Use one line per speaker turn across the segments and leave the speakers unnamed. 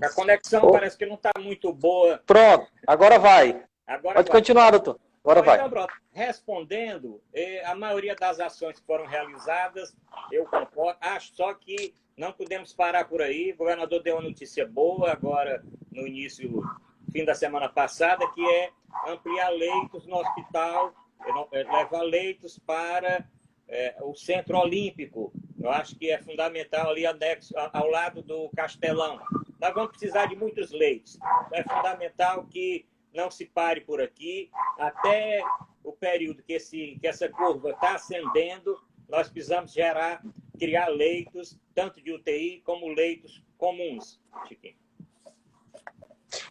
A conexão parece que não está muito boa.
Pronto, agora vai.
Agora
Pode
vai.
continuar, doutor. Agora vai.
Então, pronto. Respondendo, a maioria das ações que foram realizadas, eu concordo. Acho só que não podemos parar por aí. O governador deu uma notícia boa agora, no início, fim da semana passada, que é ampliar leitos no hospital, levar leitos para o Centro Olímpico. Eu acho que é fundamental ali anexo, ao lado do Castelão. Nós vamos precisar de muitos leitos. É fundamental que não se pare por aqui. Até o período que essa curva está ascendendo, nós precisamos criar leitos, tanto de UTI como leitos comuns, Chiquinho.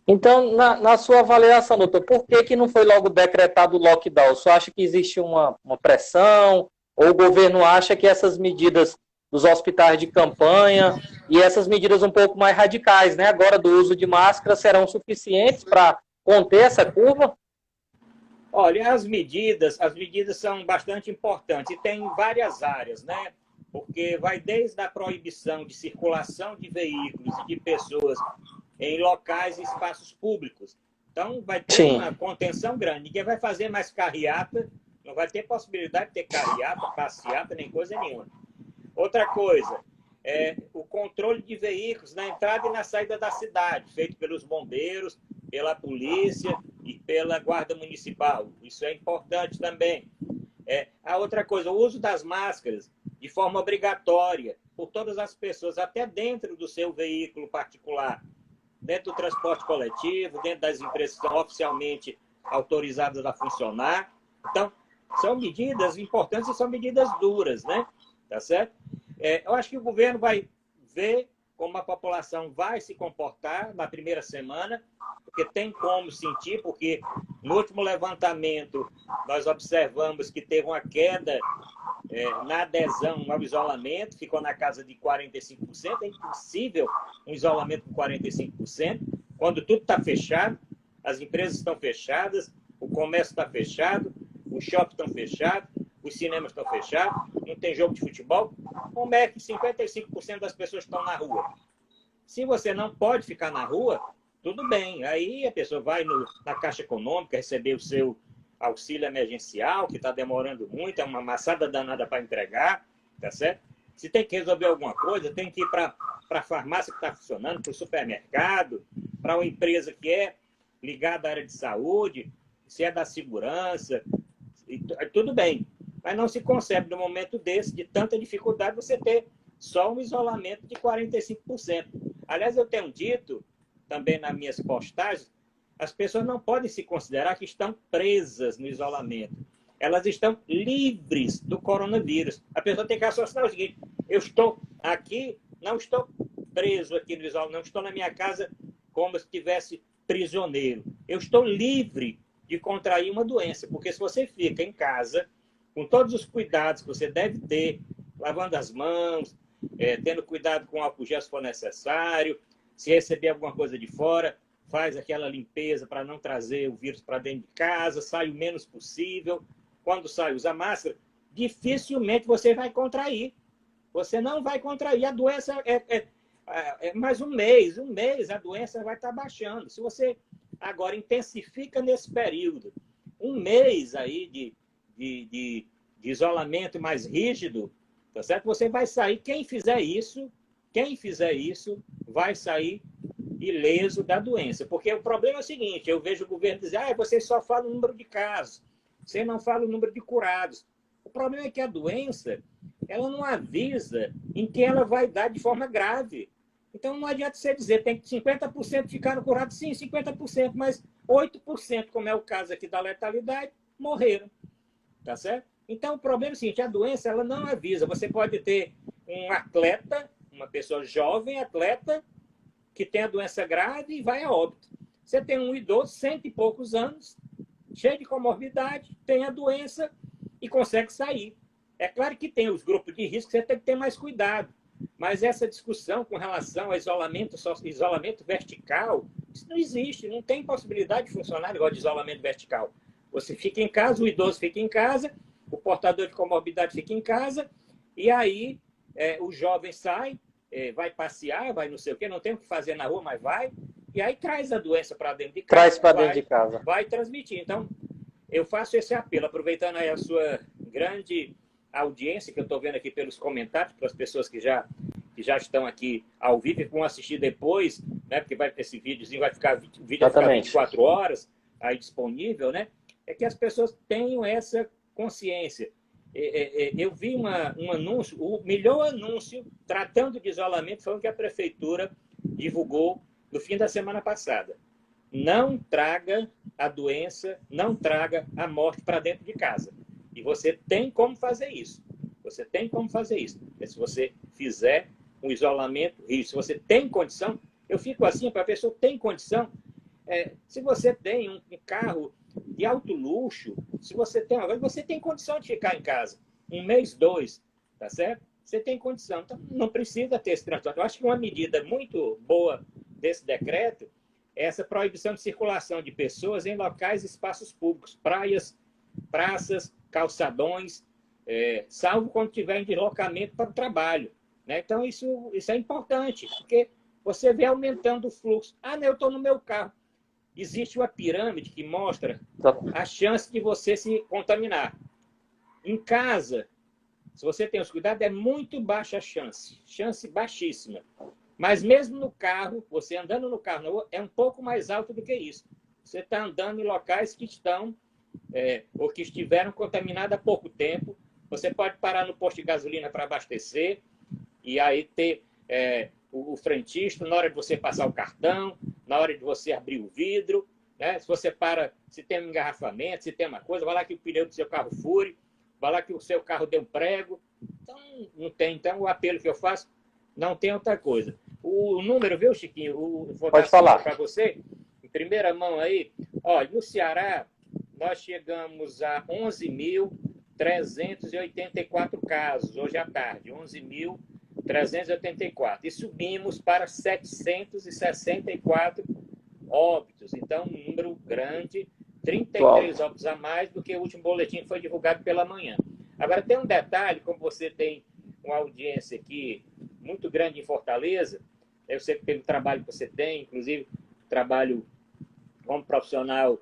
Então, na sua avaliação, doutor, por que não foi logo decretado o lockdown? O senhor acha que existe uma pressão? Ou o governo acha que essas medidas dos hospitais de campanha e essas medidas um pouco mais radicais, né, agora do uso de máscara, serão suficientes para conter essa curva?
Olha, as medidas são bastante importantes e tem várias áreas, né? Porque vai desde a proibição de circulação de veículos e de pessoas em locais e espaços públicos. Então, vai ter uma contenção grande. Ninguém vai fazer mais carreata, não vai ter possibilidade de ter carreata, passeata, nem coisa nenhuma. Outra coisa, o controle de veículos na entrada e na saída da cidade, feito pelos bombeiros, pela polícia e pela guarda municipal. Isso é importante também. A outra coisa, o uso das máscaras de forma obrigatória por todas as pessoas, até dentro do seu veículo particular, dentro do transporte coletivo, dentro das empresas que são oficialmente autorizadas a funcionar. Então, são medidas importantes e são medidas duras, né? Tá certo? Eu acho que o governo vai ver como a população vai se comportar na primeira semana, porque tem como sentir, porque no último levantamento nós observamos que teve uma queda na adesão ao isolamento, ficou na casa de 45%. É impossível um isolamento com 45%, quando tudo está fechado, as empresas estão fechadas, o comércio está fechado, os shoppings estão fechados, os cinemas estão fechados, não tem jogo de futebol. Como é que 55% das pessoas estão na rua? Se você não pode ficar na rua, tudo bem. Aí a pessoa vai na Caixa Econômica receber o seu auxílio emergencial, que está demorando muito, é uma maçada danada para entregar, tá certo? Se tem que resolver alguma coisa, tem que ir para a farmácia que está funcionando, para o supermercado, para uma empresa que é ligada à área de saúde, se é da segurança, tudo bem. Mas não se concebe, no momento desse, de tanta dificuldade, você ter só um isolamento de 45%. Aliás, eu tenho dito, também nas minhas postagens, as pessoas não podem se considerar que estão presas no isolamento. Elas estão livres do coronavírus. A pessoa tem que raciocinar o seguinte: eu estou aqui, não estou preso aqui no isolamento, não estou na minha casa como se estivesse prisioneiro. Eu estou livre de contrair uma doença, porque se você fica em casa, com todos os cuidados que você deve ter, lavando as mãos, tendo cuidado com o álcool gel se for necessário, se receber alguma coisa de fora, faz aquela limpeza para não trazer o vírus para dentro de casa, sai o menos possível. Quando sai, usa máscara, dificilmente você vai contrair. Você não vai contrair. A doença mais um mês a doença vai estar baixando. Se você agora intensifica nesse período, um mês aí de isolamento mais rígido, tá certo? Você vai sair, quem fizer isso vai sair ileso da doença. Porque o problema é o seguinte: eu vejo o governo dizer, você só fala o número de casos, você não fala o número de curados. O problema é que a doença, ela não avisa em que ela vai dar de forma grave. Então não adianta você dizer, tem que 50% ficaram curados, sim, 50%, mas 8%, como é o caso aqui da letalidade, morreram. Tá certo? Então o problema é o seguinte: a doença, ela não avisa. Você pode ter um atleta, uma pessoa jovem, atleta, que tem a doença grave e vai a óbito. Você tem um idoso, 100 e poucos anos, cheio de comorbidade, tem a doença e consegue sair. É claro que tem os grupos de risco, você tem que ter mais cuidado. Mas essa discussão com relação ao isolamento vertical, isso não existe, não tem possibilidade de funcionar igual de isolamento vertical. Você fica em casa, o idoso fica em casa, o portador de comorbidade fica em casa, e aí o jovem sai, vai passear, vai não sei o quê, não tem o que fazer na rua, mas vai, e aí traz a doença para dentro de casa.
Traz para dentro de casa.
Vai transmitir. Então, eu faço esse apelo, aproveitando aí a sua grande audiência, que eu estou vendo aqui pelos comentários, para as pessoas que já estão aqui ao vivo e vão assistir depois, né, porque esse videozinho vai ficar, o vídeo vai ficar 24 horas aí disponível, né? É que as pessoas tenham essa consciência. Eu vi um anúncio, o melhor anúncio tratando de isolamento foi o que a prefeitura divulgou no fim da semana passada. Não traga a doença, não traga a morte para dentro de casa. E você tem como fazer isso. Você tem como fazer isso. Se você fizer um isolamento, e se você tem condição, eu fico assim, para a pessoa tem condição, se você tem um carro de alto luxo, se você tem uma coisa, você tem condição de ficar em casa. 1 mês, 2, tá certo? Você tem condição. Então, não precisa ter esse transporte. Eu acho que uma medida muito boa desse decreto é essa proibição de circulação de pessoas em locais e espaços públicos, praias, praças, calçadões, salvo quando tiver em deslocamento para o trabalho. Né? Então, isso é importante, porque você vê aumentando o fluxo. Ah, não, eu estou no meu carro. Existe uma pirâmide que mostra a chance de você se contaminar. Em casa, se você tem os cuidados, é muito baixa a chance baixíssima. Mas mesmo no carro, você andando no carro, é um pouco mais alto do que isso. Você está andando em locais que estão, ou que estiveram contaminados há pouco tempo. Você pode parar no posto de gasolina para abastecer, e aí ter o frentista, na hora de você passar o cartão, na hora de você abrir o vidro, né? Se você se tem um engarrafamento, se tem uma coisa, vai lá que o pneu do seu carro fure, vai lá que o seu carro deu um prego. Então, não tem. Então, o apelo que eu faço, não tem outra coisa. O número, viu, Chiquinho? Vou
Pode falar
para você, em primeira mão aí. Olha, no Ceará, nós chegamos a 11.384 casos, hoje à tarde. 11.384. E subimos para 764 óbitos. Então, um número grande, 33 óbitos a mais do que o último boletim que foi divulgado pela manhã. Agora, tem um detalhe, como você tem uma audiência aqui muito grande em Fortaleza, eu sei que pelo trabalho que você tem, inclusive trabalho como profissional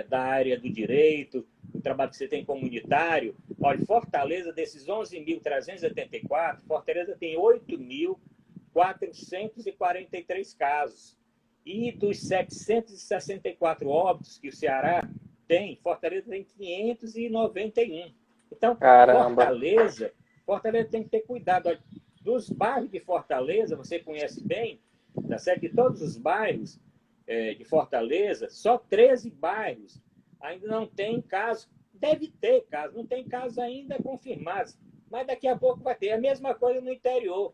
da área do direito, o trabalho que você tem comunitário. Olha, Fortaleza, desses 11.384, Fortaleza tem 8.443 casos. E dos 764 óbitos que o Ceará tem, Fortaleza tem 591. Então, Fortaleza tem que ter cuidado. Olha, dos bairros de Fortaleza, você conhece bem, tá certo? De todos os bairros de Fortaleza, só 13 bairros ainda não tem casos. Deve ter casos, não tem casos ainda confirmados, mas daqui a pouco vai ter. A mesma coisa no interior.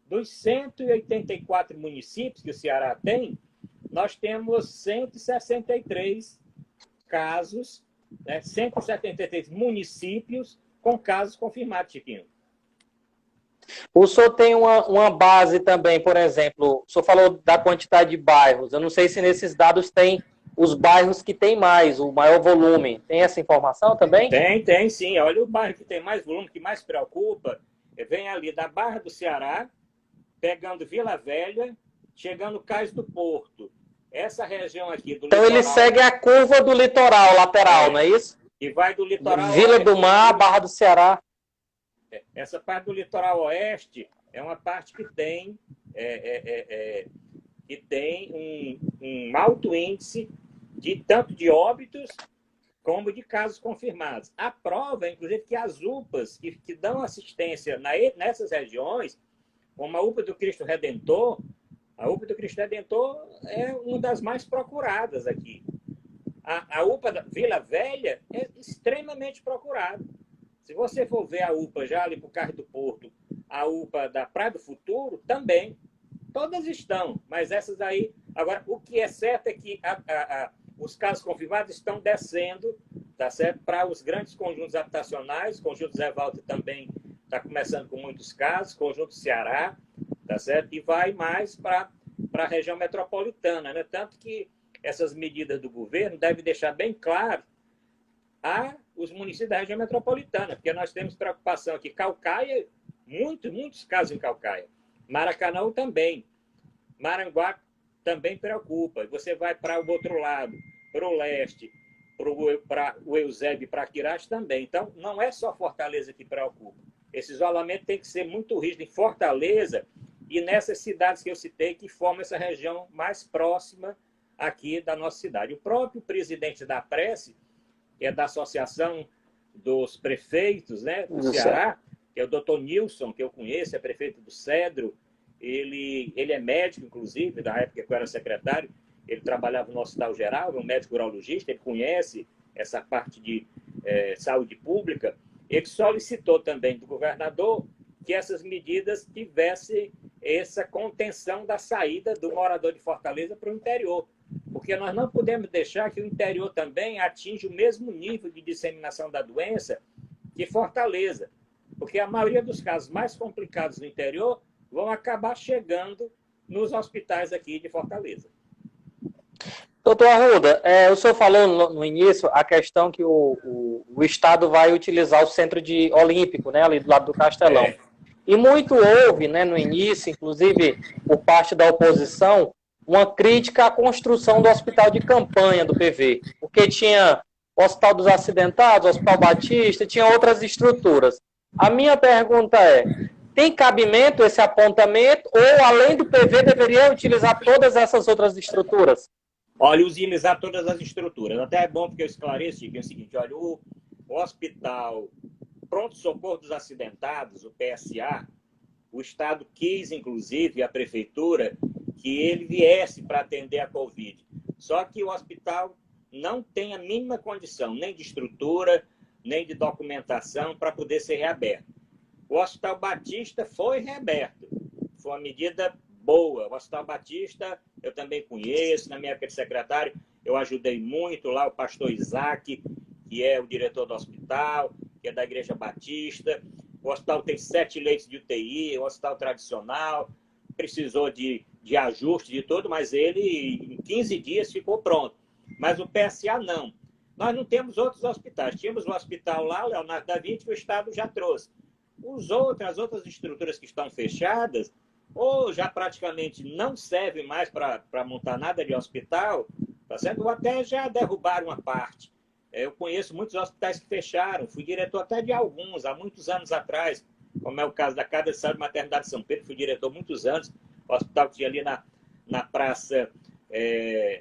Dos 184 municípios que o Ceará tem, nós temos 163 casos, né? 173 municípios com casos confirmados, Chiquinho.
O senhor tem uma base também, por exemplo, o senhor falou da quantidade de bairros. Eu não sei se nesses dados tem os bairros que tem mais, o maior volume. Tem essa informação também?
Tem sim. Olha, o bairro que tem mais volume, que mais preocupa, vem ali da Barra do Ceará, pegando Vila Velha, chegando Cais do Porto. Essa região aqui do
então
litoral...
ele segue a curva do litoral lateral, não é isso?
E vai do litoral
Vila
oeste,
do Mar, Barra do Ceará.
Essa parte do litoral oeste é uma parte que tem, um alto índice de tanto de óbitos como de casos confirmados. A prova, inclusive, que as UPAs que dão assistência nessas regiões, como a UPA do Cristo Redentor, a UPA do Cristo Redentor é uma das mais procuradas aqui. A UPA da Vila Velha é extremamente procurada. Se você for ver a UPA já ali para o Cais do Porto, a UPA da Praia do Futuro, também. Todas estão, mas essas aí... Agora, o que é certo é que os casos confirmados estão descendo, tá certo? Para os grandes conjuntos habitacionais, conjunto Zé Walter também está começando com muitos casos, conjunto Ceará, tá certo? E vai mais para a região metropolitana, né? Tanto que essas medidas do governo devem deixar bem claro os municípios da região metropolitana, porque nós temos preocupação aqui. Calcaia, muitos casos em Calcaia. Maracanã também. Maranguape também preocupa. Você vai para o outro lado, para o leste, para o Eusébio e para Quirás também. Então, não é só Fortaleza que preocupa. Esse isolamento tem que ser muito rígido em Fortaleza e nessas cidades que eu citei, que formam essa região mais próxima aqui da nossa cidade. O próprio presidente da Prece, que é da Associação dos Prefeitos, né, do Ceará, que é o doutor Nilson, que eu conheço, é prefeito do Cedro. Ele é médico, inclusive, da época que eu era secretário. Ele trabalhava no Hospital Geral, é um médico urologista, ele conhece essa parte de saúde pública. Ele solicitou também do governador que essas medidas tivessem essa contenção da saída do morador de Fortaleza para o interior, porque nós não podemos deixar que o interior também atinja o mesmo nível de disseminação da doença que Fortaleza, porque a maioria dos casos mais complicados no interior vão acabar chegando nos hospitais aqui de Fortaleza.
Doutor Arruda, o senhor falou no início a questão que o Estado vai utilizar o centro olímpico, né, ali do lado do Castelão. E muito houve, né, no início, inclusive por parte da oposição, uma crítica à construção do hospital de campanha do PV, porque tinha o Hospital dos Acidentados, o Hospital Batista, tinha outras estruturas. A minha pergunta tem cabimento esse apontamento ou, além do PV, deveria utilizar todas essas outras estruturas?
Olha, utilizar todas as estruturas. Até é bom porque eu esclareço que é o seguinte, olha, o Hospital Pronto-Socorro dos Acidentados, o PSA, o Estado quis, inclusive, a Prefeitura, que ele viesse para atender a Covid. Só que o hospital não tem a mínima condição, nem de estrutura, nem de documentação para poder ser reaberto. O Hospital Batista foi reaberto. Foi uma medida boa. O Hospital Batista eu também conheço, na minha época de secretário, eu ajudei muito lá o pastor Isaac, que é o diretor do hospital, que é da Igreja Batista. O hospital tem 7 leitos de UTI, é um hospital tradicional, precisou de ajuste de tudo, mas ele em 15 dias ficou pronto. Mas o PSA não. Nós não temos outros hospitais. Tínhamos um hospital lá, Leonardo da Vinci, que o Estado já trouxe. As outras estruturas que estão fechadas, ou já praticamente não servem mais para montar nada de hospital, tá certo? Ou até já derrubaram uma parte. Eu conheço muitos hospitais que fecharam, fui diretor até de alguns, há muitos anos atrás, como é o caso da Casa de Saúde e Maternidade de São Pedro, fui diretor há muitos anos, o hospital que tinha ali na praça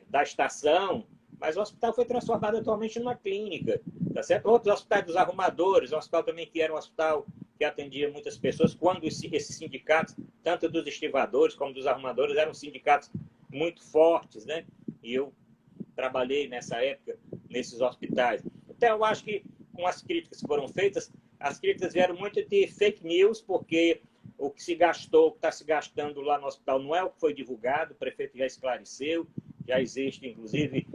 da estação, mas o hospital foi transformado atualmente numa clínica, tá certo? Outros hospitais dos arrumadores, o hospital também que era um hospital que atendia muitas pessoas, quando esses sindicatos, tanto dos estivadores como dos arrumadores, eram sindicatos muito fortes, né? E eu trabalhei nessa época nesses hospitais. Então, eu acho que com as críticas que foram feitas, as críticas vieram muito de fake news, porque o que se gastou, o que está se gastando lá no hospital não é o que foi divulgado, o prefeito já esclareceu, já existe, inclusive,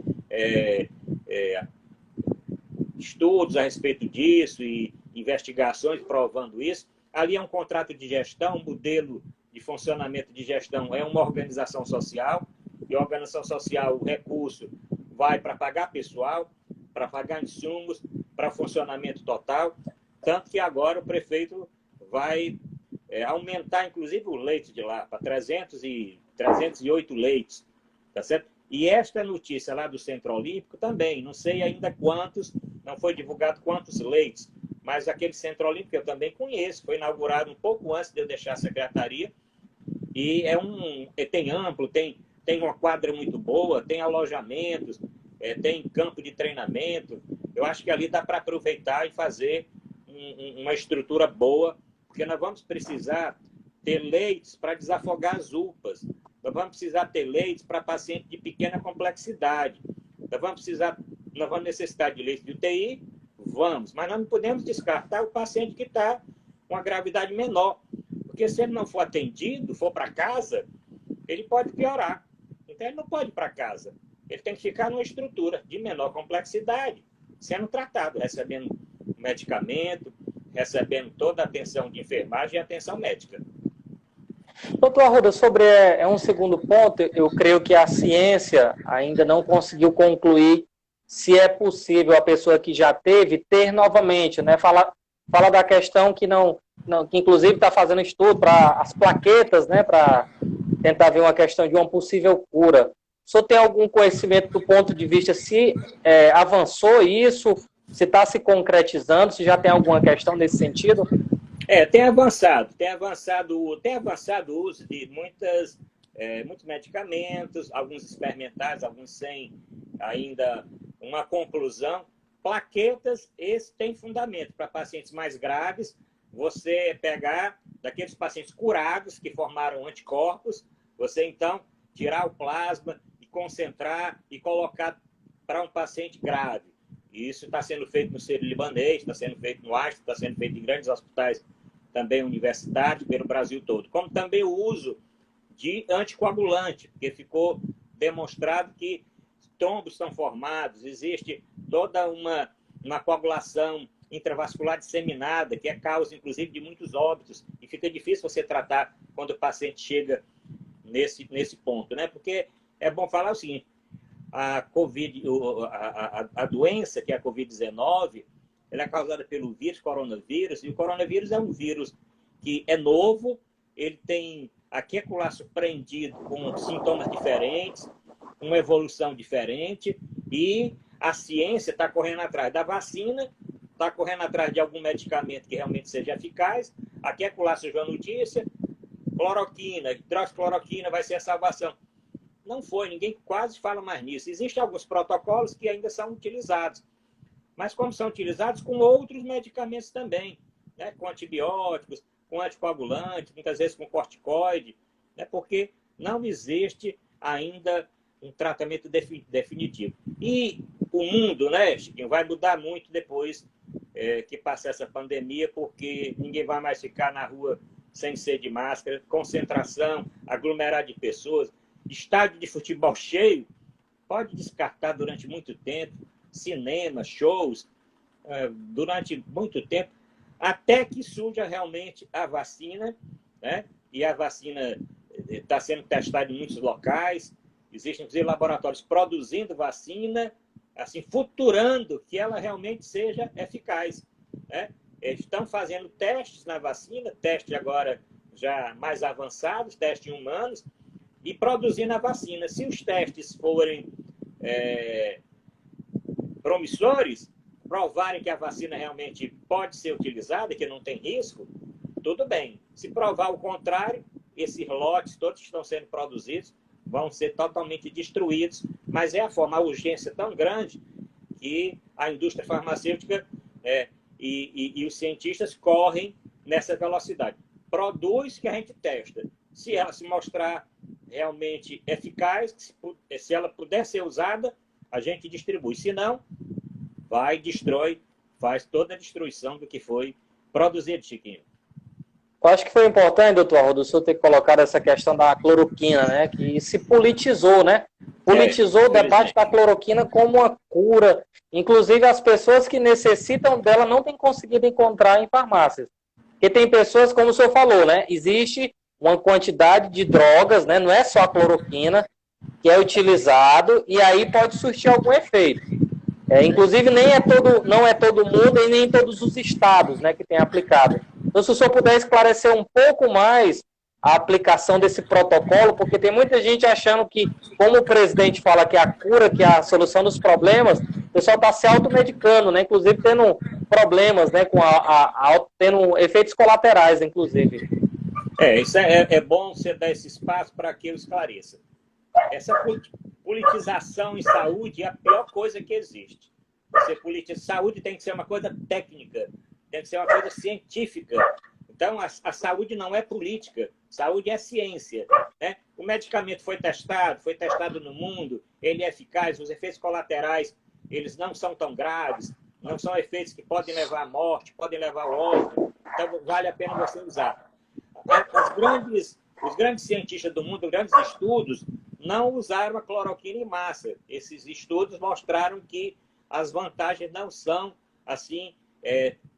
estudos a respeito disso e investigações provando isso. Ali é um contrato de gestão, um modelo de funcionamento de gestão é uma organização social, e a organização social, o recurso vai para pagar pessoal, para pagar insumos, para funcionamento total, tanto que agora o prefeito vai aumentar, inclusive, o leito de lá, para 308 leitos, tá certo? E esta notícia lá do Centro Olímpico também, não sei ainda quantos, não foi divulgado quantos leitos, mas aquele Centro Olímpico eu também conheço, foi inaugurado um pouco antes de eu deixar a secretaria, e tem amplo, tem uma quadra muito boa, tem alojamentos, tem campo de treinamento. Eu acho que ali dá para aproveitar e fazer uma estrutura boa, porque nós vamos precisar ter leitos para desafogar as UPAs, nós vamos precisar ter leitos para pacientes de pequena complexidade, nós vamos necessitar de leitos de UTI, mas nós não podemos descartar o paciente que está com uma gravidade menor, porque se ele não for atendido, for para casa, ele pode piorar. Então ele não pode ir para casa, ele tem que ficar numa estrutura de menor complexidade, sendo tratado, recebendo medicamento, recebendo toda a atenção de enfermagem e atenção médica.
Doutor Arruda, sobre um segundo ponto, eu creio que a ciência ainda não conseguiu concluir se é possível a pessoa que já teve ter novamente, né? Fala da questão que não que inclusive está fazendo estudo para as plaquetas, né, para tentar ver uma questão de uma possível cura. O senhor tem algum conhecimento do ponto de vista se avançou isso, se está se concretizando, se já tem alguma questão nesse sentido?
Tem avançado o uso de muitos medicamentos, alguns experimentais, alguns sem ainda uma conclusão. Plaquetas, esse tem fundamento para pacientes mais graves. Você pegar daqueles pacientes curados que formaram anticorpos, você então tirar o plasma e concentrar e colocar para um paciente grave. Isso está sendo feito no Sírio-Libanês, está sendo feito no Einstein, está sendo feito em grandes hospitais também universitários pelo Brasil todo. Como também o uso de anticoagulante, porque ficou demonstrado que trombos são formados, existe toda uma coagulação intravascular disseminada, que é causa, inclusive, de muitos óbitos, e fica difícil você tratar quando o paciente chega nesse ponto, né? Porque é bom falar o seguinte, a doença, que é a Covid-19, ela é causada pelo vírus, coronavírus, e o coronavírus é um vírus que é novo, ele tem aqui o laço prendido com sintomas diferentes, uma evolução diferente, e a ciência está correndo atrás da vacina, está correndo atrás de algum medicamento que realmente seja eficaz. Aqui é lá surgiu a notícia, cloroquina, hidroxicloroquina vai ser a salvação. Não foi, ninguém quase fala mais nisso. Existem alguns protocolos que ainda são utilizados, mas como são utilizados com outros medicamentos também, né? Com antibióticos, com anticoagulantes, muitas vezes com corticoide, né? Porque não existe ainda um tratamento definitivo. E o mundo, né, Chiquinho, vai mudar muito depois que passar essa pandemia, porque ninguém vai mais ficar na rua sem ser de máscara, concentração, aglomerar de pessoas, estádio de futebol cheio, pode descartar durante muito tempo, cinema, shows, durante muito tempo, até que surja realmente a vacina, né? E a vacina está sendo testada em muitos locais, existem, inclusive, laboratórios produzindo vacina, assim, futurando que ela realmente seja eficaz, né? Eles estão fazendo testes na vacina, testes agora já mais avançados, testes em humanos, e produzindo a vacina. Se os testes forem promissores, provarem que a vacina realmente pode ser utilizada, que não tem risco, tudo bem. Se provar o contrário, esses lotes todos que estão sendo produzidos vão ser totalmente destruídos, mas é a urgência tão grande que a indústria farmacêutica e os cientistas correm nessa velocidade. Produz que a gente testa. Se ela se mostrar realmente eficaz, se ela puder ser usada, a gente distribui. Se não, destrói, faz toda a destruição do que foi produzido, Chiquinho.
Eu acho que foi importante, doutor Arruda, o senhor ter colocado essa questão da cloroquina, né? Que se politizou, né? Politizou o debate da cloroquina como uma cura. Inclusive, as pessoas que necessitam dela não têm conseguido encontrar em farmácias. Porque tem pessoas, como o senhor falou, né? Existe uma quantidade de drogas, né? Não é só a cloroquina, que é utilizado, e aí pode surtir algum efeito. Inclusive, não é todo mundo e nem todos os estados, né, que tem aplicado. Então, se o senhor puder esclarecer um pouco mais a aplicação desse protocolo, porque tem muita gente achando que, como o presidente fala que é a cura, que é a solução dos problemas, o pessoal está se automedicando, né, inclusive tendo problemas, né, tendo efeitos colaterais, inclusive.
Isso é bom você dar esse espaço para que eu esclareça. Essa politização em saúde é a pior coisa que existe. Saúde tem que ser uma coisa técnica, tem que ser uma coisa científica. Então, a saúde não é política, saúde é ciência, né? O medicamento foi testado no mundo, ele é eficaz, os efeitos colaterais, eles não são tão graves, não são efeitos que podem levar à morte, podem levar ao óbito, então vale a pena você usar. Os grandes cientistas do mundo, grandes estudos, não usaram a cloroquina em massa. Esses estudos mostraram que as vantagens não são assim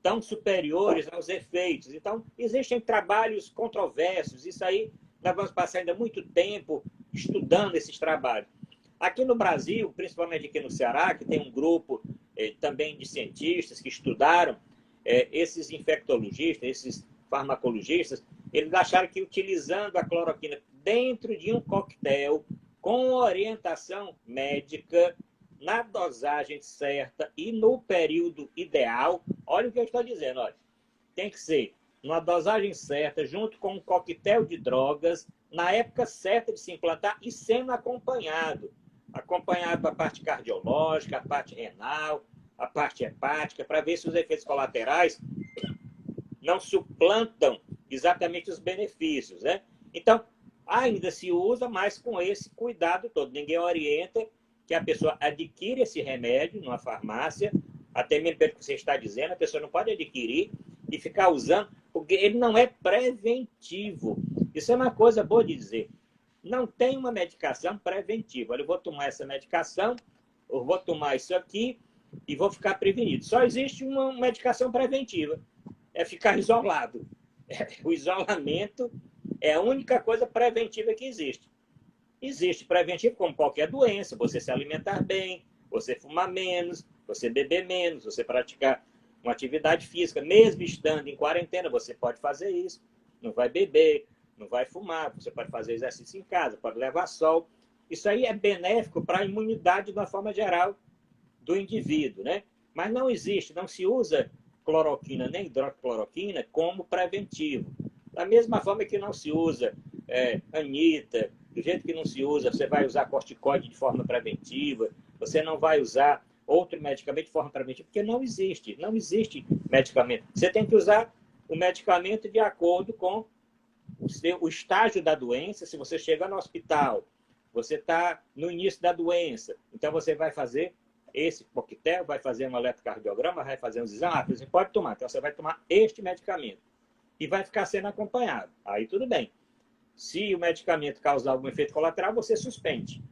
tão superiores aos efeitos. Então, existem trabalhos controversos. Isso aí, nós vamos passar ainda muito tempo estudando esses trabalhos. Aqui no Brasil, principalmente aqui no Ceará, que tem um grupo também de cientistas que estudaram, esses infectologistas, esses farmacologistas, eles acharam que utilizando a cloroquina dentro de um coquetel, com orientação médica, na dosagem certa e no período ideal, olha o que eu estou dizendo, olha, tem que ser numa dosagem certa, junto com um coquetel de drogas, na época certa de se implantar e sendo acompanhado da parte cardiológica, a parte renal, a parte hepática, para ver se os efeitos colaterais não suplantam exatamente os benefícios, né? Então, ainda se usa, mas com esse cuidado todo. Ninguém orienta que a pessoa adquira esse remédio numa farmácia, até mesmo pelo que você está dizendo, a pessoa não pode adquirir e ficar usando, porque ele não é preventivo. Isso é uma coisa boa de dizer. Não tem uma medicação preventiva. Olha, eu vou tomar essa medicação, eu vou tomar isso aqui e vou ficar prevenido. Só existe uma medicação preventiva, é ficar isolado. O isolamento é a única coisa preventiva que existe. Existe preventivo como qualquer doença, você se alimentar bem, você fumar menos, você beber menos, você praticar uma atividade física, mesmo estando em quarentena, você pode fazer isso, não vai beber, não vai fumar, você pode fazer exercício em casa, pode levar sol. Isso aí é benéfico para a imunidade de uma forma geral do indivíduo, né? Mas não existe, não se usa cloroquina nem hidroxicloroquina como preventivo. Da mesma forma que não se usa anita, do jeito que não se usa, você vai usar corticoide de forma preventiva, você não vai usar outro medicamento de forma preventiva, porque não existe medicamento. Você tem que usar o medicamento de acordo com o estágio da doença. Se você chegar no hospital, você está no início da doença, então você vai fazer esse coquetel, vai fazer um eletrocardiograma, vai fazer uns exames, você pode tomar. Então você vai tomar este medicamento e vai ficar sendo acompanhado. Aí tudo bem. Se o medicamento causar algum efeito colateral, você suspende.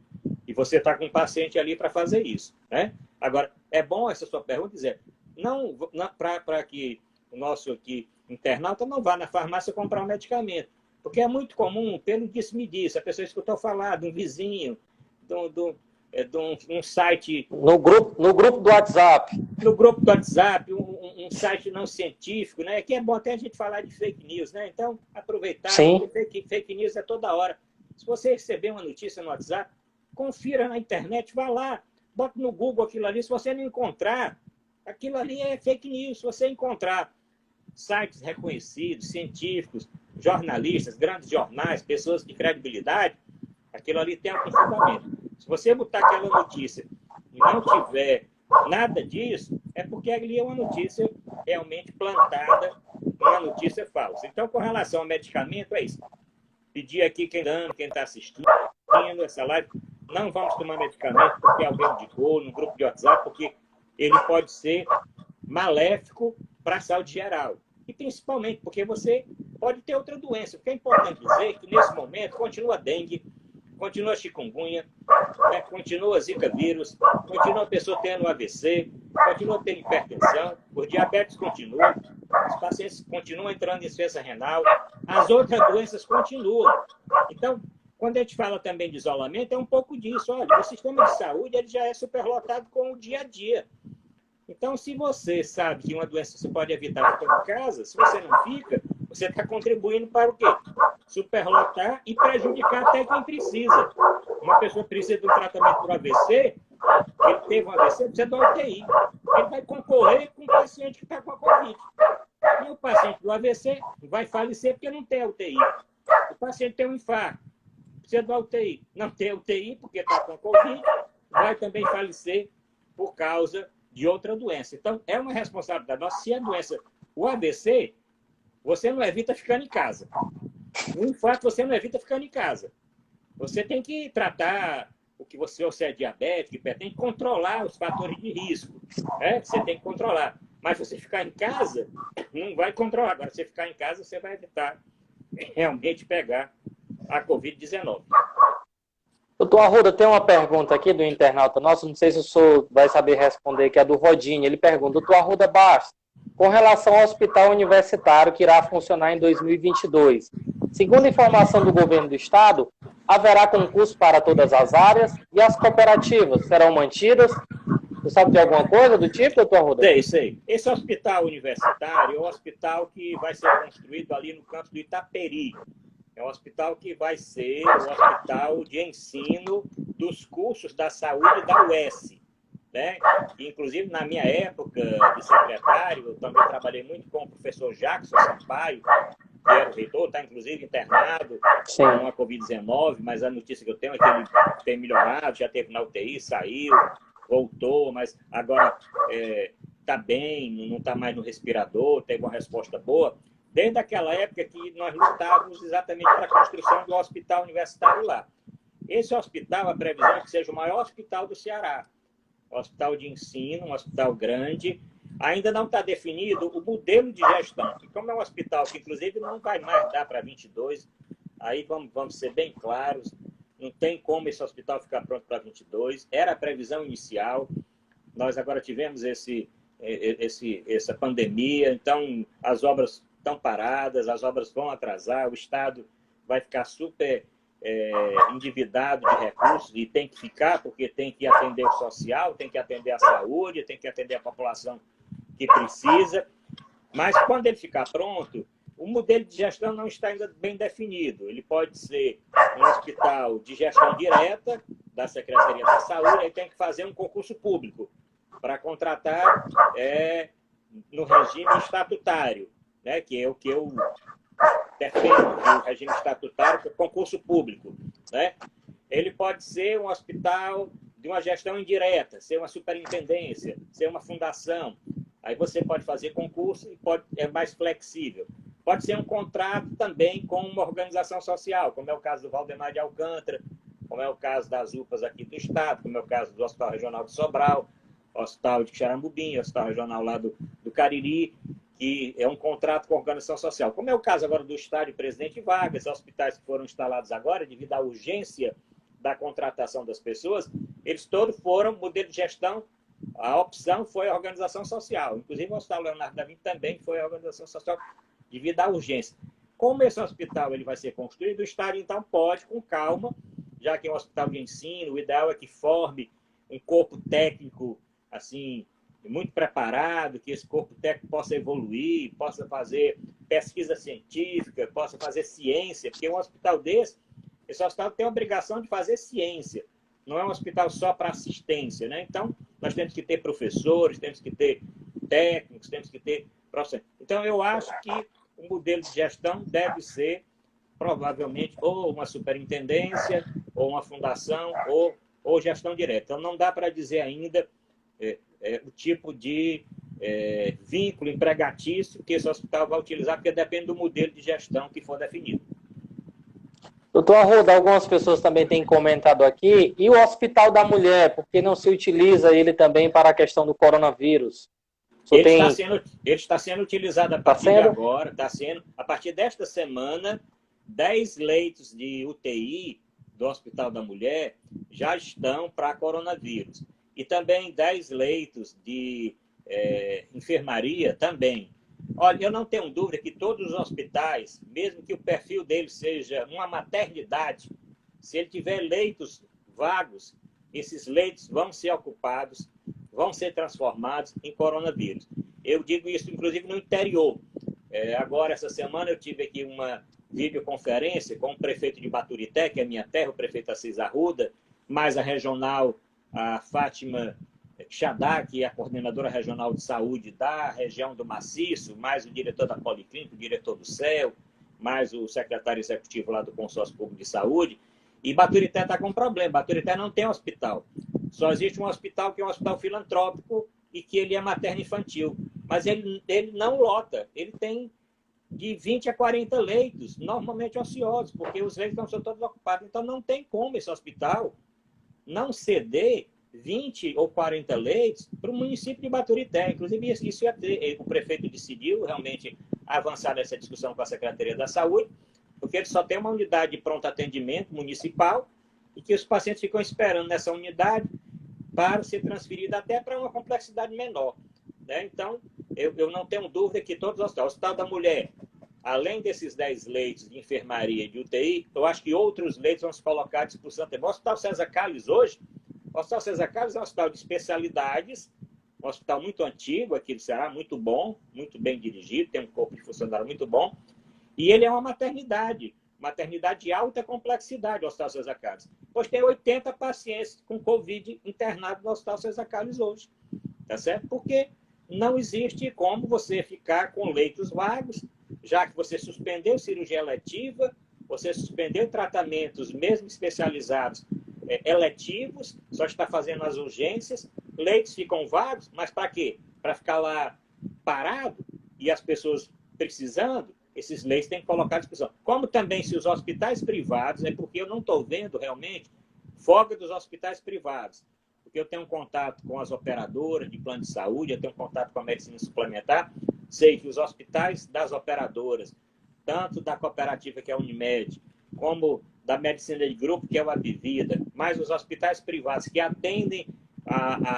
E você está com um paciente ali para fazer isso, né? Agora, é bom essa sua pergunta dizer, não para que o nosso aqui, internauta não vá na farmácia comprar um medicamento. Porque é muito comum, pelo disse-me-disse, a pessoa escutou falar de um vizinho, de um site...
No grupo do WhatsApp.
No grupo do WhatsApp, um site não científico, né? Que é bom até a gente falar de fake news, né? Então, aproveitar, porque fake news é toda hora. Se você receber uma notícia no WhatsApp, confira na internet, vá lá, bota no Google aquilo ali. Se você não encontrar, aquilo ali é fake news. Se você encontrar sites reconhecidos, científicos, jornalistas, grandes jornais, pessoas de credibilidade, aquilo ali tem algum fundamento. Se você botar aquela notícia e não tiver nada disso, é porque ali é uma notícia realmente plantada, uma notícia falsa. Então, com relação ao medicamento, é isso. Pedir aqui quem está assistindo essa live, não vamos tomar medicamento porque alguém indicou no grupo de WhatsApp, porque ele pode ser maléfico para a saúde geral. E principalmente porque você pode ter outra doença. Porque é importante dizer que nesse momento continua a dengue, continua a chikungunya, né? Continua a zika vírus, continua a pessoa tendo AVC, continua tendo hipertensão, os diabetes continuam, os pacientes continuam entrando em insuficiência renal, as outras doenças continuam. Então, quando a gente fala também de isolamento, é um pouco disso. Olha, o sistema de saúde ele já é superlotado com o dia a dia. Então, se você sabe que uma doença você pode evitar ficando em casa, se você não fica, você está contribuindo para o quê? Superlotar e prejudicar até quem precisa. Uma pessoa precisa de um tratamento para o AVC, ele teve um AVC, precisa da UTI. Ele vai concorrer com o paciente que está com a Covid. E o paciente do AVC vai falecer porque não tem a UTI. O paciente tem um infarto, precisa da UTI. Não tem UTI porque está com a Covid, vai também falecer por causa de outra doença. Então, é uma responsabilidade nossa. Se a doença, o AVC, você não evita ficando em casa. O infarto, você não evita ficando em casa. Você tem que tratar o que você, ou se é diabético, tem que controlar os fatores de risco. Né? Você tem que controlar. Mas você ficar em casa, não vai controlar. Agora, se você ficar em casa, você vai evitar realmente pegar a Covid-19.
Doutor Arruda, tem uma pergunta aqui do internauta nosso, não sei se o senhor vai saber responder, que é do Rodinho. Ele pergunta, doutor Arruda Bastos, com relação ao hospital universitário que irá funcionar em 2022, segundo informação do governo do estado, haverá concurso para todas as áreas e as cooperativas serão mantidas? Você sabe de alguma coisa do tipo, doutor Arruda?
Sei. Esse hospital universitário é um hospital que vai ser construído ali no campus do Itaperi. É um hospital que vai ser o hospital de ensino dos cursos da saúde da UES. Né? Inclusive, na minha época de secretário, eu também trabalhei muito com o professor Jackson Sampaio, que era o reitor, está inclusive internado com a Covid-19, mas a notícia que eu tenho é que ele tem melhorado, já teve na UTI, saiu, voltou, mas agora está bem, não está mais no respirador, teve uma resposta boa. Desde aquela época que nós lutávamos exatamente para a construção do hospital universitário lá. Esse hospital, a previsão é que seja o maior hospital do Ceará. Um hospital de ensino, um hospital grande. Ainda não está definido o modelo de gestão. E como é um hospital que, inclusive, não vai mais dar para 22, aí vamos ser bem claros, não tem como esse hospital ficar pronto para 22. Era a previsão inicial. Nós agora tivemos essa pandemia, então as obras estão paradas, as obras vão atrasar, o Estado vai ficar super endividado de recursos, e tem que ficar, porque tem que atender o social, tem que atender a saúde, tem que atender a população que precisa. Mas quando ele ficar pronto, o modelo de gestão não está ainda bem definido. Ele pode ser um hospital de gestão direta da Secretaria da Saúde, aí tem que fazer um concurso público para contratar no regime estatutário, né, que é o que eu defendo, o regime estatutário, que é concurso público. Né? Ele pode ser um hospital de uma gestão indireta, ser uma superintendência, ser uma fundação. Aí você pode fazer concurso e é mais flexível. Pode ser um contrato também com uma organização social, como é o caso do Valdemar de Alcântara, como é o caso das UPAs aqui do Estado, como é o caso do Hospital Regional de Sobral, Hospital de Xaramubim, Hospital Regional lá do Cariri, que é um contrato com a organização social. Como é o caso agora do Estádio Presidente Vargas, hospitais que foram instalados agora, devido à urgência da contratação das pessoas, eles todos foram modelo de gestão. A opção foi a organização social. Inclusive, o Hospital Leonardo da Vinci também foi a organização social devido à urgência. Como esse hospital ele vai ser construído, o Estado, então, pode, com calma, já que é um hospital de ensino, o ideal é que forme um corpo técnico assim, muito preparado, que esse corpo técnico possa evoluir, possa fazer pesquisa científica, possa fazer ciência, porque um hospital esse hospital tem a obrigação de fazer ciência. Não é um hospital só para assistência, né? Então, nós temos que ter professores, temos que ter técnicos, temos que ter professores. Então, eu acho que o modelo de gestão deve ser, provavelmente, ou uma superintendência, ou uma fundação, ou gestão direta. Então, não dá para dizer ainda o tipo de vínculo empregatício que esse hospital vai utilizar, porque depende do modelo de gestão que for definido.
Doutor Arruda, algumas pessoas também têm comentado aqui, e o Hospital da Mulher, por que não se utiliza ele também para a questão do coronavírus?
Ele está sendo utilizado a partir de agora, a partir desta semana, 10 leitos de UTI do Hospital da Mulher já estão para coronavírus. E também 10 leitos de enfermaria também. Olha, eu não tenho dúvida que todos os hospitais, mesmo que o perfil deles seja uma maternidade, se ele tiver leitos vagos, esses leitos vão ser ocupados, vão ser transformados em coronavírus. Eu digo isso, inclusive, no interior. Agora, essa semana, eu tive aqui uma videoconferência com o prefeito de Baturité, que é a minha terra, o prefeito Assis Arruda, mais a regional, a Fátima Xadá, que é a coordenadora regional de saúde da região do Maciço, mais o diretor da Policlínica, o diretor do CEL, mais o secretário executivo lá do Consórcio Público de Saúde. E Baturité está com um problema. Baturité não tem hospital. Só existe um hospital que é um hospital filantrópico e que ele é materno-infantil. Mas ele não lota. Ele tem de 20 a 40 leitos, normalmente ociosos, porque os leitos não são todos ocupados. Então, não tem como esse hospital não ceder 20 ou 40 leitos para o município de Baturité. Inclusive, isso o prefeito decidiu realmente avançar nessa discussão com a Secretaria da Saúde, porque ele só tem uma unidade de pronto atendimento municipal e que os pacientes ficam esperando nessa unidade para ser transferido até para uma complexidade menor. Né? Então, eu não tenho dúvida que todos os hospitais, o Hospital da Mulher, além desses 10 leitos de enfermaria e de UTI, eu acho que outros leitos vão se colocar à disposição. O Hospital César Calles hoje O Hospital César Carlos é um hospital de especialidades, um hospital muito antigo aqui do Ceará, muito bom, muito bem dirigido, tem um corpo de funcionário muito bom. E ele é uma maternidade de alta complexidade, o Hospital César Carlos. Pois tem 80 pacientes com Covid internados no Hospital César Carlos hoje. Tá certo? Porque não existe como você ficar com leitos vagos, já que você suspendeu cirurgia eletiva, você suspendeu tratamentos, mesmo especializados, eletivos, só está fazendo as urgências, leitos ficam vagos, mas para quê? Para ficar lá parado e as pessoas precisando, esses leitos têm que colocar à disposição. Como também se os hospitais privados, é porque eu não estou vendo realmente folga dos hospitais privados, porque eu tenho um contato com as operadoras de plano de saúde, eu tenho um contato com a medicina suplementar, sei que os hospitais das operadoras, tanto da cooperativa, que é a Unimed, como da medicina de grupo, que é o Abivida, mas os hospitais privados que atendem